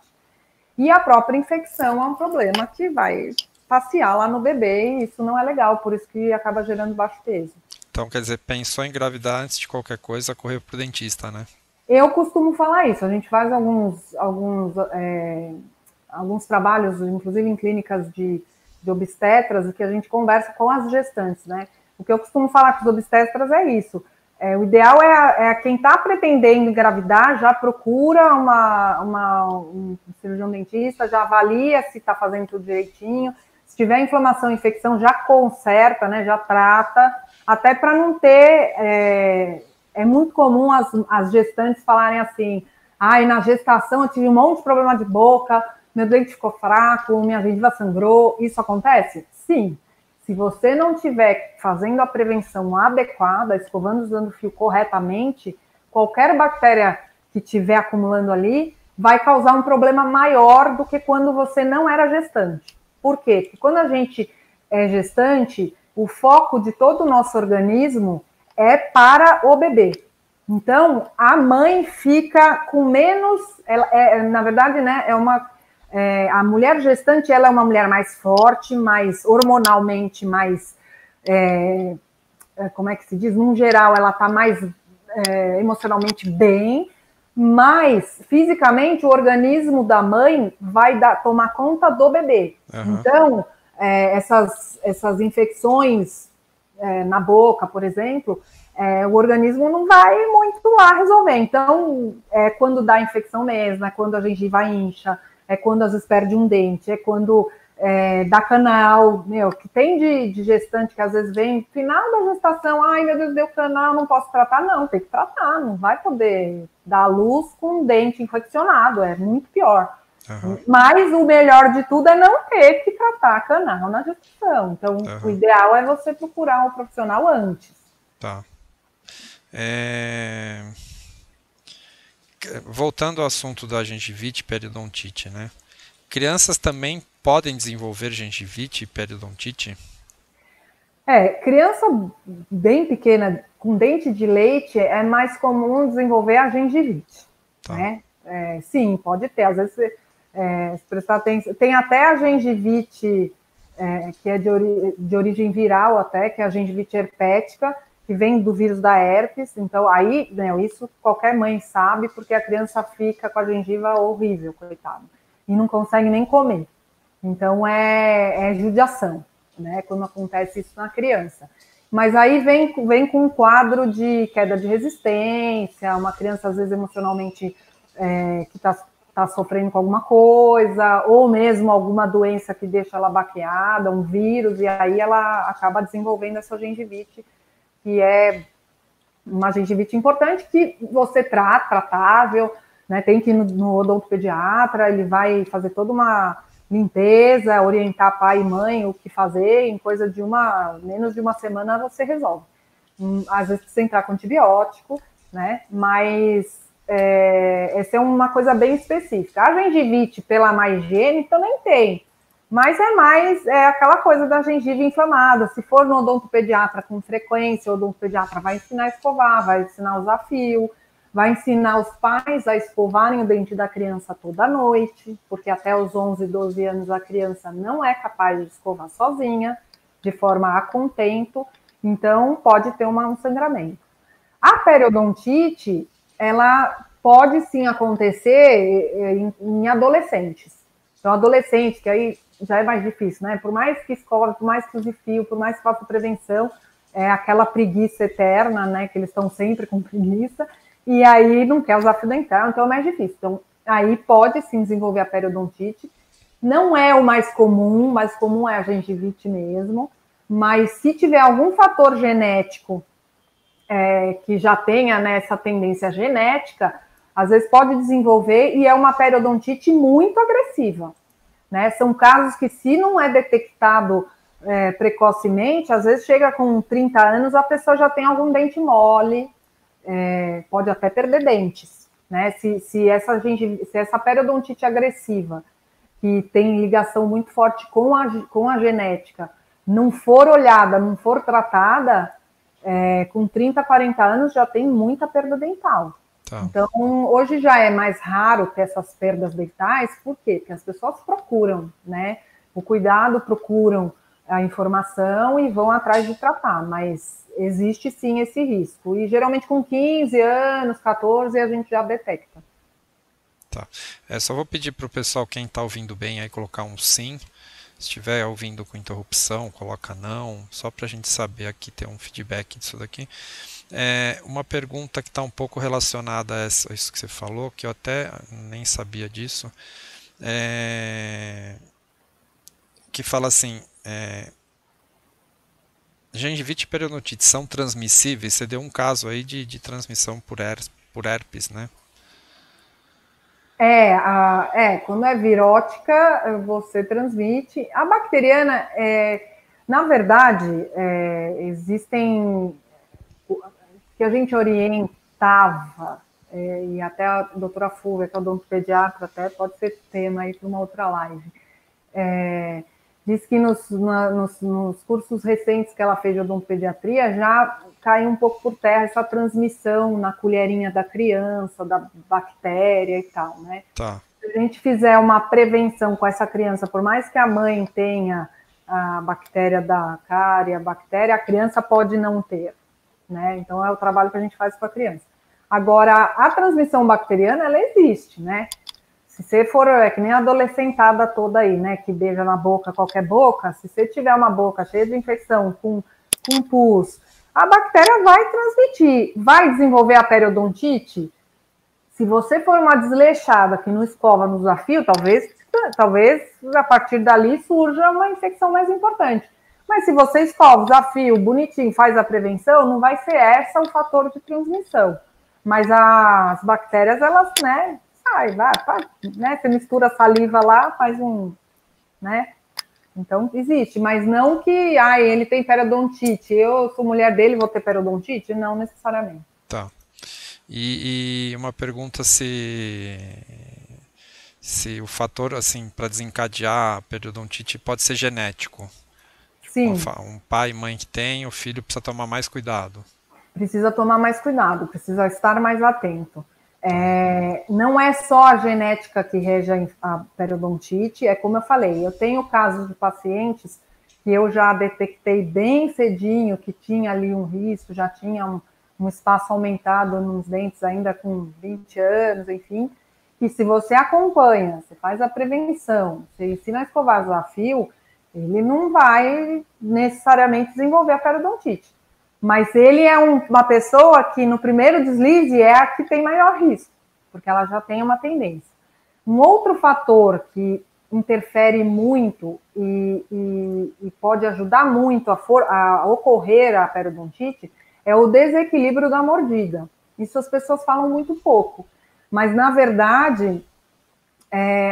E a própria infecção é um problema que vai passear lá no bebê e isso não é legal, por isso que acaba gerando baixo peso. Então, quer dizer, pensou em engravidar antes de qualquer coisa, correr pro dentista, né? Eu costumo falar isso, a gente faz alguns trabalhos, inclusive em clínicas de obstetras, que a gente conversa com as gestantes, né? O que eu costumo falar com os obstetras é isso. O ideal é quem está pretendendo engravidar, já procura um cirurgião dentista, já avalia se está fazendo tudo direitinho. Se tiver inflamação e infecção, já conserta, né, já trata, até para não ter... É muito comum as gestantes falarem assim, na gestação eu tive um monte de problema de boca, meu dente ficou fraco, minha gengiva sangrou. Isso acontece? Sim. Se você não estiver fazendo a prevenção adequada, escovando, usando o fio corretamente, qualquer bactéria que estiver acumulando ali vai causar um problema maior do que quando você não era gestante. Por quê? Porque quando a gente é gestante, o foco de todo o nosso organismo é para o bebê. Então, a mãe fica com menos... na verdade, né, a mulher gestante, ela é uma mulher mais forte, mais hormonalmente, mais... como é que se diz? Num geral, ela está mais emocionalmente bem, mas fisicamente o organismo da mãe vai tomar conta do bebê. Uhum. Então, essas infecções na boca, por exemplo, o organismo não vai muito lá resolver. Então, é quando dá infecção mesmo, é quando a gengiva incha, é quando às vezes perde um dente, é quando dá canal, que tem de gestante que às vezes vem no final da gestação, ai meu Deus, deu canal, não posso tratar. Não, tem que tratar, não vai poder dar luz com um dente infeccionado, é muito pior. Uhum. Mas o melhor de tudo é não ter que tratar canal na gestação. Então, o ideal é você procurar um profissional antes. Tá. Voltando ao assunto da gengivite e periodontite, né? Crianças também podem desenvolver gengivite e periodontite? Criança bem pequena, com dente de leite, é mais comum desenvolver a gengivite. Tá. Né? Sim, pode ter. Às vezes, se prestar atenção, tem até a gengivite, que é de origem viral até, que é a gengivite herpética, que vem do vírus da herpes. Então, aí, isso qualquer mãe sabe, porque a criança fica com a gengiva horrível, coitada, e não consegue nem comer. Então, é judiação, né, quando acontece isso na criança. Mas aí vem com um quadro de queda de resistência, uma criança, às vezes, emocionalmente que está sofrendo com alguma coisa, ou mesmo alguma doença que deixa ela baqueada, um vírus, e aí ela acaba desenvolvendo essa gengivite, que é uma gengivite importante, que você tratável, né, tem que ir no odontopediatra, ele vai fazer toda uma limpeza, orientar pai e mãe o que fazer, em coisa de menos de uma semana você resolve. Às vezes precisa entrar com antibiótico, né, mas essa é uma coisa bem específica. A gengivite pela má higiene também tem, mas é aquela coisa da gengiva inflamada. Se for no odontopediatra com frequência, o odontopediatra vai ensinar a escovar, vai ensinar a usar fio, vai ensinar os pais a escovarem o dente da criança toda noite, porque até os 11, 12 anos a criança não é capaz de escovar sozinha, de forma a contento, então pode ter um sangramento. A periodontite, ela pode sim acontecer em adolescentes. Então, adolescente, que aí já é mais difícil, né? Por mais que escove, por mais que use fio, por mais que faça prevenção, é aquela preguiça eterna, né? Que eles estão sempre com preguiça, e aí não quer usar fio dental, então é mais difícil. Então, aí pode sim desenvolver a periodontite. Não é o mais comum é a gengivite mesmo, mas se tiver algum fator genético que já tenha, né, essa tendência genética, às vezes pode desenvolver, e é uma periodontite muito agressiva. Né? São casos que, se não é detectado precocemente, às vezes chega com 30 anos, a pessoa já tem algum dente mole, pode até perder dentes. Né? Se essa periodontite agressiva, que tem ligação muito forte com a genética, não for olhada, não for tratada, com 30, 40 anos já tem muita perda dental. Tá. Então, hoje já é mais raro ter essas perdas dentais. Por quê? Porque as pessoas procuram, né, o cuidado, procuram a informação e vão atrás de tratar, mas existe sim esse risco. E geralmente com 15 anos, 14, a gente já detecta. Tá. Só vou pedir para o pessoal, quem está ouvindo bem, aí colocar um sim. Se estiver ouvindo com interrupção, coloca não, só para a gente saber aqui, ter um feedback disso daqui. Uma pergunta que está um pouco relacionada a isso que você falou, que eu até nem sabia disso, que fala assim, gengivite e periodontite são transmissíveis? Você deu um caso aí de transmissão por herpes, né? Quando é virótica, você transmite. A bacteriana, na verdade, existem que a gente orientava, e até a doutora Fúvia, que é odontopediatra, até pode ser tema aí para uma outra live, diz que nos cursos recentes que ela fez de odontopediatria já caiu um pouco por terra essa transmissão na colherinha da criança, da bactéria e tal, né? Tá. Se a gente fizer uma prevenção com essa criança, por mais que a mãe tenha a bactéria da cárie, a criança pode não ter, né? Então é o trabalho que a gente faz com a criança. Agora, a transmissão bacteriana, ela existe, né? Se você for, é que nem a adolescentada toda aí, né, que beija na boca, qualquer boca, se você tiver uma boca cheia de infecção, com pus, a bactéria vai transmitir. Vai desenvolver a periodontite? Se você for uma desleixada que não escova no desafio, talvez a partir dali surja uma infecção mais importante. Mas se você escova o desafio bonitinho, faz a prevenção, não vai ser essa o fator de transmissão. Mas as bactérias, elas, né, vai, né, você mistura a saliva lá, faz né? Então, existe, mas não que, ele tem periodontite, eu sou mulher dele, vou ter periodontite? Não necessariamente. Tá. E uma pergunta se o fator, assim, para desencadear a periodontite pode ser genético. Sim. Um pai e mãe que tem, o filho precisa tomar mais cuidado. Precisa tomar mais cuidado, precisa estar mais atento. Não é só a genética que rege a periodontite, é como eu falei, eu tenho casos de pacientes que eu já detectei bem cedinho que tinha ali um risco, já tinha um espaço aumentado nos dentes ainda com 20 anos, enfim, que se você acompanha, você faz a prevenção, você ensina a escovar o desafio, ele não vai necessariamente desenvolver a periodontite. Mas ele é uma pessoa que no primeiro deslize é a que tem maior risco, porque ela já tem uma tendência. Um outro fator que interfere muito e pode ajudar muito a ocorrer a periodontite é o desequilíbrio da mordida. Isso as pessoas falam muito pouco, mas na verdade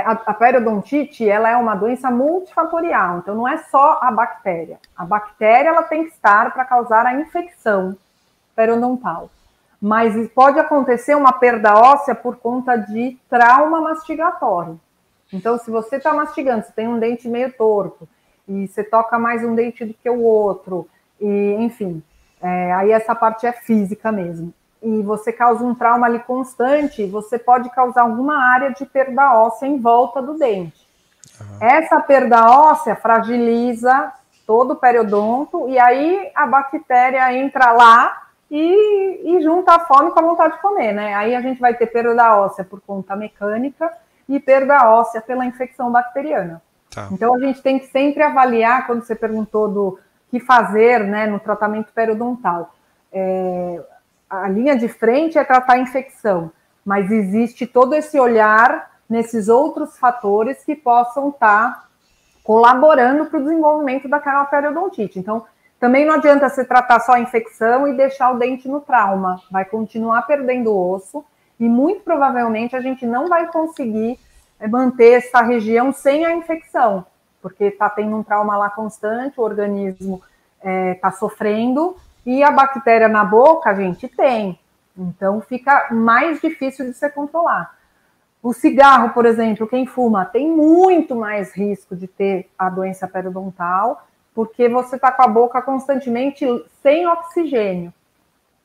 a periodontite ela é uma doença multifatorial, então não é só a bactéria. A bactéria ela tem que estar para causar a infecção periodontal, mas pode acontecer uma perda óssea por conta de trauma mastigatório. Então, se você está mastigando, você tem um dente meio torto, e você toca mais um dente do que o outro, e enfim, aí essa parte é física mesmo. E você causa um trauma ali constante, você pode causar alguma área de perda óssea em volta do dente. Uhum. Essa perda óssea fragiliza todo o periodonto, e aí a bactéria entra lá e junta a fome com a vontade de comer, né? Aí a gente vai ter perda óssea por conta mecânica e perda óssea pela infecção bacteriana. Tá. Então a gente tem que sempre avaliar, quando você perguntou do que fazer, né, no tratamento periodontal. A linha de frente é tratar a infecção, mas existe todo esse olhar nesses outros fatores que possam estar colaborando para o desenvolvimento daquela periodontite. Então, também não adianta você tratar só a infecção e deixar o dente no trauma, vai continuar perdendo osso e muito provavelmente a gente não vai conseguir manter essa região sem a infecção, porque está tendo um trauma lá constante, o organismo está sofrendo. E a bactéria na boca, a gente tem. Então, fica mais difícil de se controlar. O cigarro, por exemplo, quem fuma tem muito mais risco de ter a doença periodontal, porque você está com a boca constantemente sem oxigênio.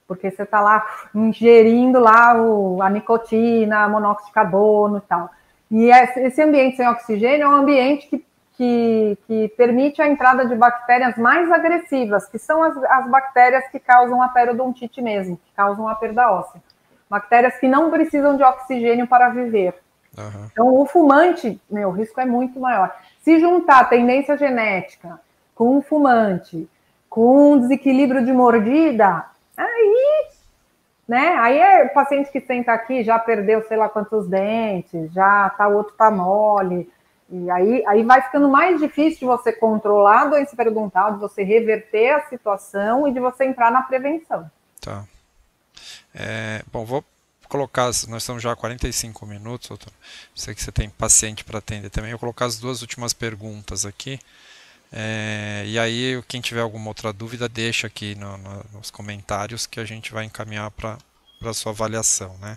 Porque você está lá ingerindo lá a nicotina, monóxido de carbono e tal. E esse ambiente sem oxigênio é um ambiente que permite a entrada de bactérias mais agressivas, que são as bactérias que causam a periodontite mesmo, que causam a perda óssea. Bactérias que não precisam de oxigênio para viver. Uhum. Então, o fumante, o risco é muito maior. Se juntar a tendência genética com um fumante, com um desequilíbrio de mordida, aí é o paciente que senta aqui, já perdeu sei lá quantos dentes, o outro tá mole. E aí vai ficando mais difícil de você controlar a doença periodontal, de você reverter a situação e de você entrar na prevenção. Tá. Bom, vou colocar, nós estamos já há 45 minutos, doutor. Sei que você tem paciente para atender também. Eu vou colocar as duas últimas perguntas aqui. E aí, quem tiver alguma outra dúvida, deixa aqui nos comentários que a gente vai encaminhar para a sua avaliação, né?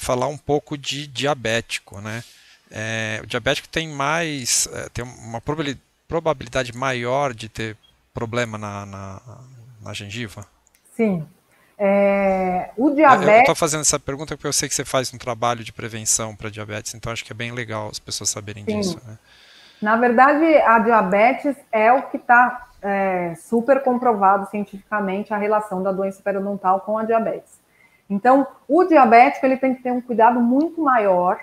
Falar um pouco de diabético, né? o diabético tem uma probabilidade maior de ter problema na gengiva? Sim. O Eu estou diabetes, fazendo essa pergunta porque eu sei que você faz um trabalho de prevenção para diabetes, então acho que é bem legal as pessoas saberem sim. disso, né? Na verdade, a diabetes é o que está super comprovado cientificamente a relação da doença periodontal com a diabetes. Então, o diabético ele tem que ter um cuidado muito maior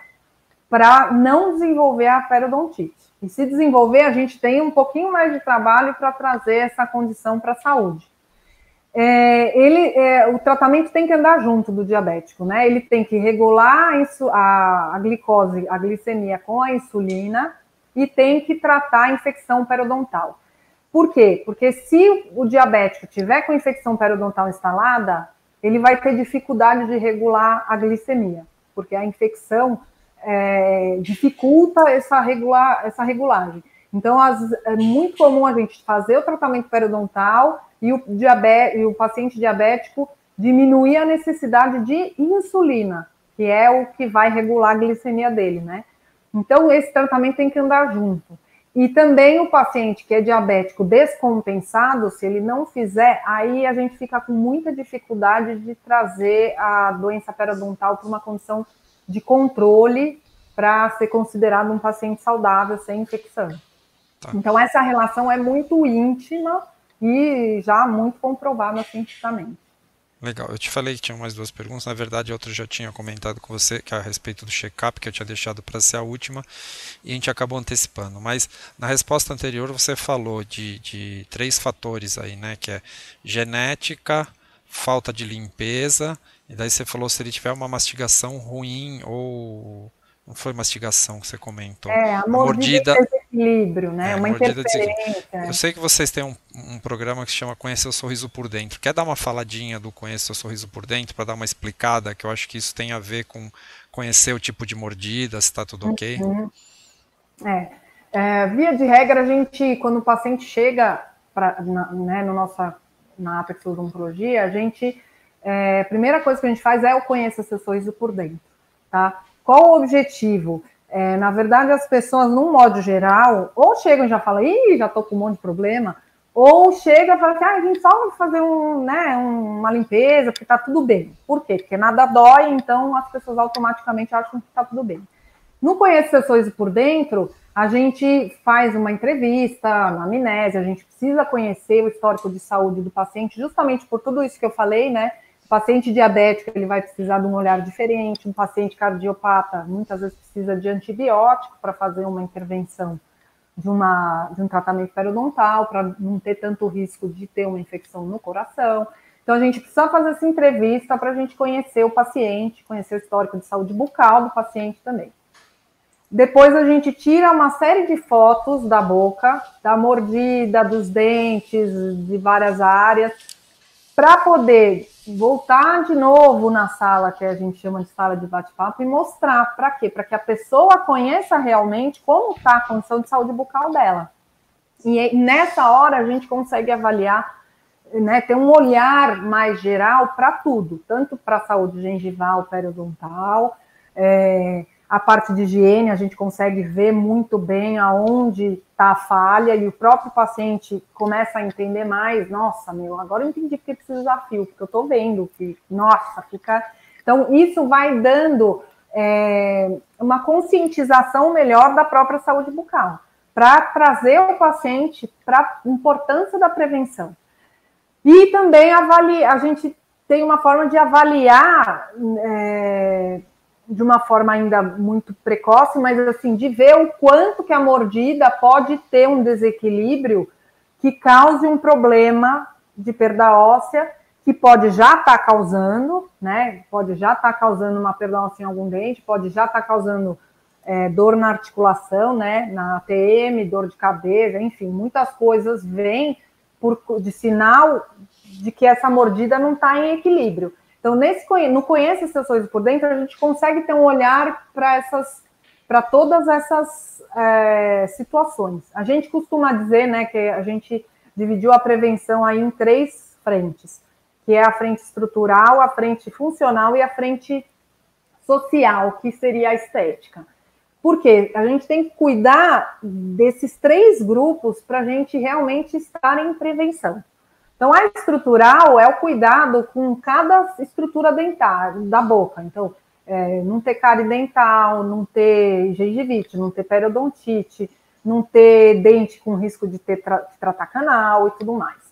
para não desenvolver a periodontite. E se desenvolver, a gente tem um pouquinho mais de trabalho para trazer essa condição para a saúde. O tratamento tem que andar junto do diabético, né? Ele tem que regular a glicose, a glicemia com a insulina e tem que tratar a infecção periodontal. Por quê? Porque se o diabético tiver com infecção periodontal instalada, ele vai ter dificuldade de regular a glicemia, porque a infecção dificulta essa regulagem. Então, é muito comum a gente fazer o tratamento periodontal e o paciente diabético diminuir a necessidade de insulina, que é o que vai regular a glicemia dele, né? Então, esse tratamento tem que andar junto. E também o paciente que é diabético descompensado, se ele não fizer, aí a gente fica com muita dificuldade de trazer a doença periodontal para uma condição de controle para ser considerado um paciente saudável, sem infecção. Tá. Então, essa relação é muito íntima e já muito comprovada cientificamente. Legal. Eu te falei que tinha mais duas perguntas. Na verdade, outra eu já tinha comentado com você, que é a respeito do check-up, que eu tinha deixado para ser a última, e a gente acabou antecipando. Mas na resposta anterior você falou de três fatores aí, né? Que é genética, falta de limpeza, e daí você falou se ele tiver uma mastigação ruim ou não foi mastigação que você comentou. A A mordida mordida, em desequilíbrio, né? Uma mordida desequilibrada. Eu interferência. sei que vocês têm um programa que se chama Conhecer o Sorriso por Dentro. Quer dar uma faladinha do Conhecer o Sorriso por Dentro para dar uma explicada? Que eu acho que isso tem a ver com conhecer o tipo de mordida, se está tudo ok. Via de regra, a gente, quando o paciente chega né, na Apex Odontologia, a primeira coisa que a gente faz é o conhecer seu sorriso por dentro, tá? Qual o objetivo? Na verdade, as pessoas, num modo geral, ou chegam e já falam, já tô com um monte de problema, ou chega e fala assim, a gente só vai fazer uma limpeza, porque tá tudo bem. Por quê? Porque nada dói, então as pessoas automaticamente acham que tá tudo bem. No Conheça Seu Sorriso por Dentro, a gente faz uma entrevista, uma amnésia, a gente precisa conhecer o histórico de saúde do paciente, justamente por tudo isso que eu falei, né? O paciente diabético, ele vai precisar de um olhar diferente, um paciente cardiopata, muitas vezes precisa de antibiótico para fazer uma intervenção de um tratamento periodontal, para não ter tanto risco de ter uma infecção no coração. Então, a gente precisa fazer essa entrevista para a gente conhecer o paciente, conhecer o histórico de saúde bucal do paciente também. Depois a gente tira uma série de fotos da boca, da mordida, dos dentes, de várias áreas, para poder voltar de novo na sala, que a gente chama de sala de bate-papo, e mostrar para quê? Para que a pessoa conheça realmente como está a condição de saúde bucal dela. E nessa hora a gente consegue avaliar, né, ter um olhar mais geral para tudo, tanto para a saúde gengival, periodontal, a parte de higiene, a gente consegue ver muito bem aonde está a falha e o próprio paciente começa a entender mais, nossa, agora eu entendi porque precisa usar fio, porque eu estou vendo que, nossa, fica... Então, isso vai dando uma conscientização melhor da própria saúde bucal, para trazer o paciente para a importância da prevenção. E também a gente tem uma forma de avaliar de uma forma ainda muito precoce, mas assim, de ver o quanto que a mordida pode ter um desequilíbrio que cause um problema de perda óssea, que pode já estar causando, né? Pode já estar causando uma perda óssea em algum dente, pode já estar causando dor na articulação, né? Na ATM, dor de cabeça, enfim, muitas coisas vêm de sinal de que essa mordida não está em equilíbrio. Então, no Conheça Seu Sorriso por Dentro, a gente consegue ter um olhar para todas essas situações. A gente costuma dizer, né, que a gente dividiu a prevenção aí em 3 frentes, que é a frente estrutural, a frente funcional e a frente social, que seria a estética. Porque a gente tem que cuidar desses 3 grupos para a gente realmente estar em prevenção. Então, a estrutural é o cuidado com cada estrutura dentária, da boca. Então, não ter cárie dental, não ter gengivite, não ter periodontite, não ter dente com risco de tratar canal e tudo mais.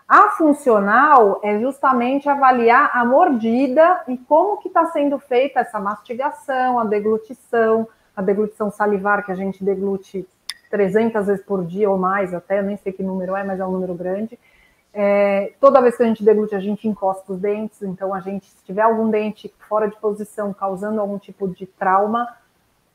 A funcional é justamente avaliar a mordida e como que está sendo feita essa mastigação, a deglutição salivar, que a gente deglute 300 vezes por dia ou mais, até, eu nem sei que número é, mas é um número grande. Toda vez que a gente deglute, a gente encosta os dentes, então se tiver algum dente fora de posição, causando algum tipo de trauma,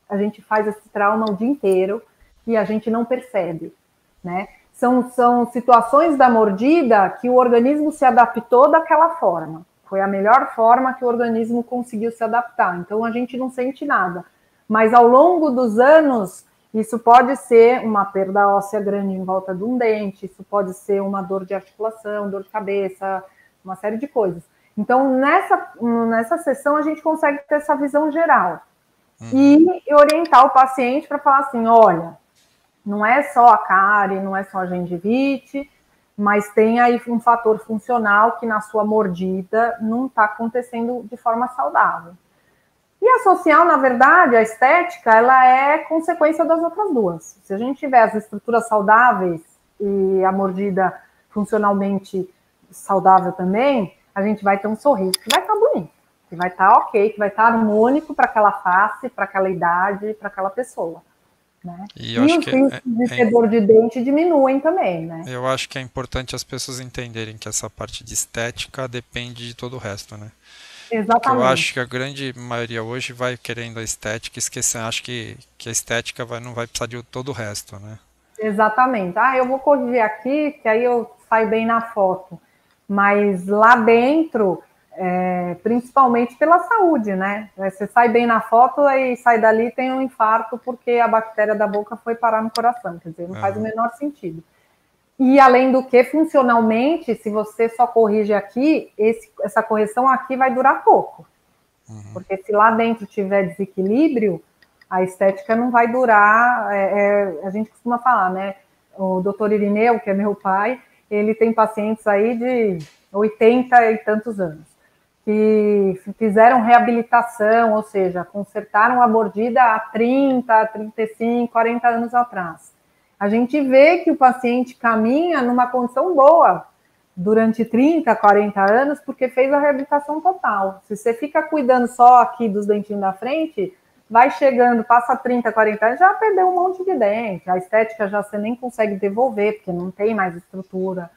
a gente faz esse trauma o dia inteiro e a gente não percebe, né? São situações da mordida que o organismo se adaptou daquela forma. Foi a melhor forma que o organismo conseguiu se adaptar. Então, a gente não sente nada. Mas, ao longo dos anos, isso pode ser uma perda óssea grande em volta de um dente, isso pode ser uma dor de articulação, dor de cabeça, uma série de coisas. Então, nessa sessão, a gente consegue ter essa visão geral. E orientar o paciente para falar assim, olha, não é só a cárie, não é só a gengivite, mas tem aí um fator funcional que na sua mordida não está acontecendo de forma saudável. E a social, na verdade, a estética, ela é consequência das outras duas. Se a gente tiver as estruturas saudáveis e a mordida funcionalmente saudável também, a gente vai ter um sorriso que vai estar bonito, que vai estar ok, que vai estar harmônico para aquela face, para aquela idade, para aquela pessoa. Né? E os riscos de ter dor de dente diminuem também, né? Eu acho que é importante as pessoas entenderem que essa parte de estética depende de todo o resto, né? Exatamente. Porque eu acho que a grande maioria hoje vai querendo a estética, esquecendo, acho que a estética não vai precisar de todo o resto, né? Exatamente. Eu vou corrigir aqui, que aí eu saio bem na foto. Mas lá dentro, principalmente pela saúde, né? Você sai bem na foto e sai dali e tem um infarto porque a bactéria da boca foi parar no coração. Quer dizer, não faz o menor sentido. E além do que, funcionalmente, se você só corrige aqui, essa correção aqui vai durar pouco. Porque se lá dentro tiver desequilíbrio, a estética não vai durar. A gente costuma falar, né? O doutor Irineu, que é meu pai, ele tem pacientes aí de 80 e tantos anos, que fizeram reabilitação, ou seja, consertaram a mordida há 30, 35, 40 anos atrás. A gente vê que o paciente caminha numa condição boa durante 30, 40 anos, porque fez a reabilitação total. Se você fica cuidando só aqui dos dentinhos da frente, vai chegando, passa 30, 40 anos, já perdeu um monte de dente. A estética já você nem consegue devolver, porque não tem mais estrutura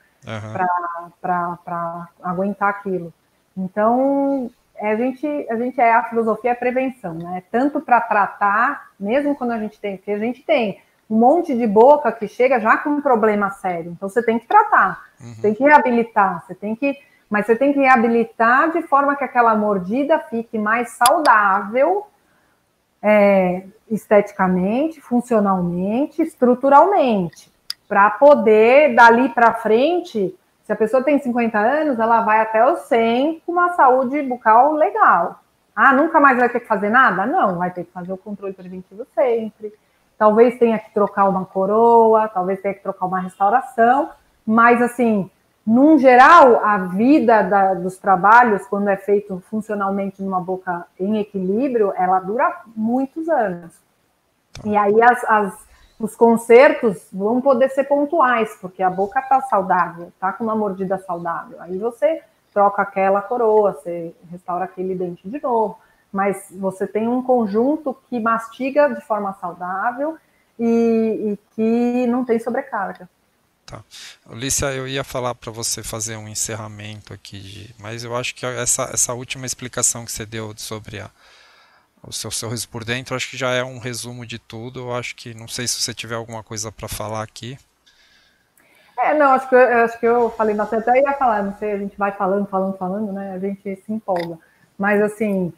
para aguentar aquilo. Então, a filosofia é prevenção, né? Tanto para tratar, mesmo quando a gente tem, porque a gente tem um monte de boca que chega já com um problema sério. Então, você tem que tratar, tem que reabilitar, mas você tem que reabilitar de forma que aquela mordida fique mais saudável, esteticamente, funcionalmente, estruturalmente, para poder, dali para frente, se a pessoa tem 50 anos, ela vai até os 100 com uma saúde bucal legal. Nunca mais vai ter que fazer nada? Não, vai ter que fazer o controle preventivo sempre. Talvez tenha que trocar uma coroa, talvez tenha que trocar uma restauração, mas, assim, num geral, a vida dos trabalhos, quando é feito funcionalmente numa boca em equilíbrio, ela dura muitos anos. E aí os consertos vão poder ser pontuais, porque a boca está saudável, está com uma mordida saudável. Aí você troca aquela coroa, você restaura aquele dente de novo. Mas você tem um conjunto que mastiga de forma saudável e que não tem sobrecarga. Tá. Lícia, eu ia falar para você fazer um encerramento aqui, mas eu acho que essa última explicação que você deu sobre o seu sorriso por dentro, acho que já é um resumo de tudo. Eu acho que, não sei se você tiver alguma coisa para falar aqui. Não, acho que eu falei bastante, até ia falar, não sei, a gente vai falando, né? A gente se empolga. Mas, assim,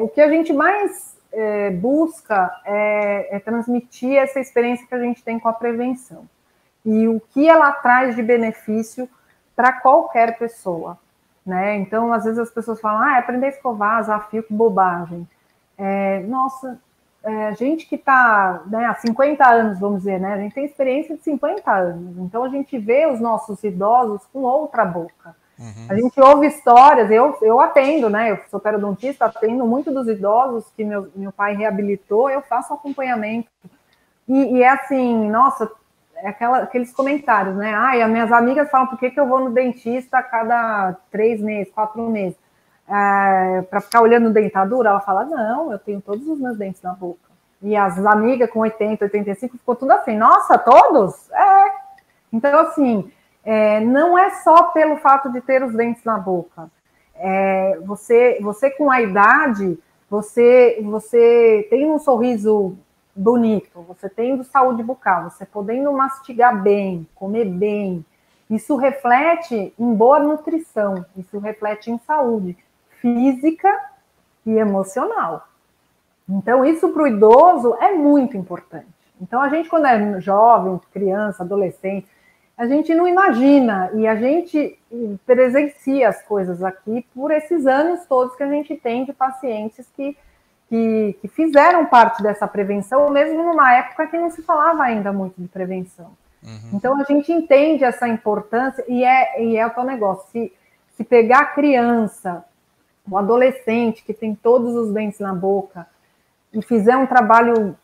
o que a gente mais busca é transmitir essa experiência que a gente tem com a prevenção. E o que ela traz de benefício para qualquer pessoa, né? Então, às vezes as pessoas falam, aprender a escovar, desafio, que bobagem. Nossa, gente que está, né, há 50 anos, vamos dizer, né? A gente tem experiência de 50 anos, então a gente vê os nossos idosos com outra boca. Uhum. A gente ouve histórias, eu atendo, né? Eu sou periodontista, atendo muito dos idosos que meu pai reabilitou, eu faço acompanhamento. E é assim, nossa, aqueles comentários, né? Ai, as minhas amigas falam por que eu vou no dentista a cada 3 meses, 4 meses. Para ficar olhando dentadura, ela fala, não, eu tenho todos os meus dentes na boca. E as amigas com 80, 85 ficou tudo assim, nossa, todos? Então, assim, não é só pelo fato de ter os dentes na boca. Você com a idade, você tem um sorriso bonito, você tendo saúde bucal, você podendo mastigar bem, comer bem, isso reflete em boa nutrição, isso reflete em saúde física e emocional. Então, isso para o idoso é muito importante. Então, a gente, quando é jovem, criança, adolescente, a gente não imagina e a gente presencia as coisas aqui por esses anos todos que a gente tem de pacientes que fizeram parte dessa prevenção, mesmo numa época que não se falava ainda muito de prevenção. Uhum. Então, a gente entende essa importância e é o tal negócio. Se pegar a criança, o adolescente que tem todos os dentes na boca e fizer um trabalho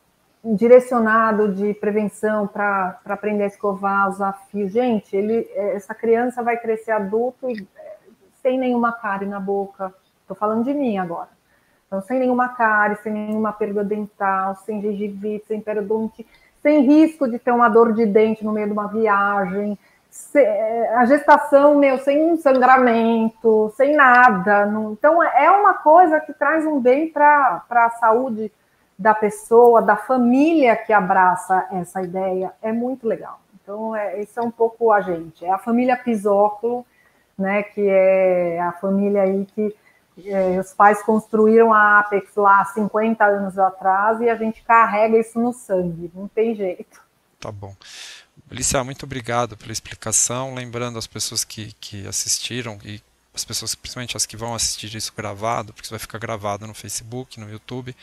direcionado de prevenção para aprender a escovar, usar fio, gente, essa criança vai crescer adulto e sem nenhuma cárie na boca. Estou falando de mim agora. Então, sem nenhuma cárie, sem nenhuma perda dental, sem gengivite, sem periodontite, sem risco de ter uma dor de dente no meio de uma viagem, a gestação, sem sangramento, sem nada. Então, é uma coisa que traz um bem para a saúde da pessoa, da família que abraça essa ideia. É muito legal. Então, isso é um pouco a gente. É a família Pisóculo, né, que é a família aí que os pais construíram a Apex lá há 50 anos atrás e a gente carrega isso no sangue. Não tem jeito. Tá bom. Alicia, muito obrigado pela explicação. Lembrando as pessoas que assistiram e as pessoas, principalmente as que vão assistir isso gravado, porque isso vai ficar gravado no Facebook, no YouTube,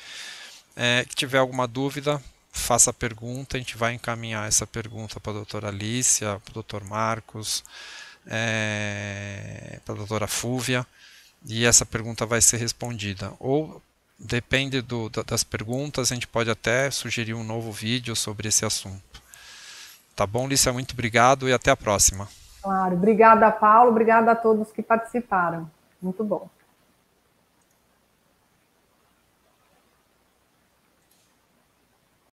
que tiver alguma dúvida, faça a pergunta. A gente vai encaminhar essa pergunta para a doutora Alicia, para o doutor Marcos, para a doutora Fúvia, e essa pergunta vai ser respondida. Ou, depende das perguntas, a gente pode até sugerir um novo vídeo sobre esse assunto. Tá bom, Lícia? Muito obrigado e até a próxima. Claro, obrigada, Paulo, obrigada a todos que participaram. Muito bom.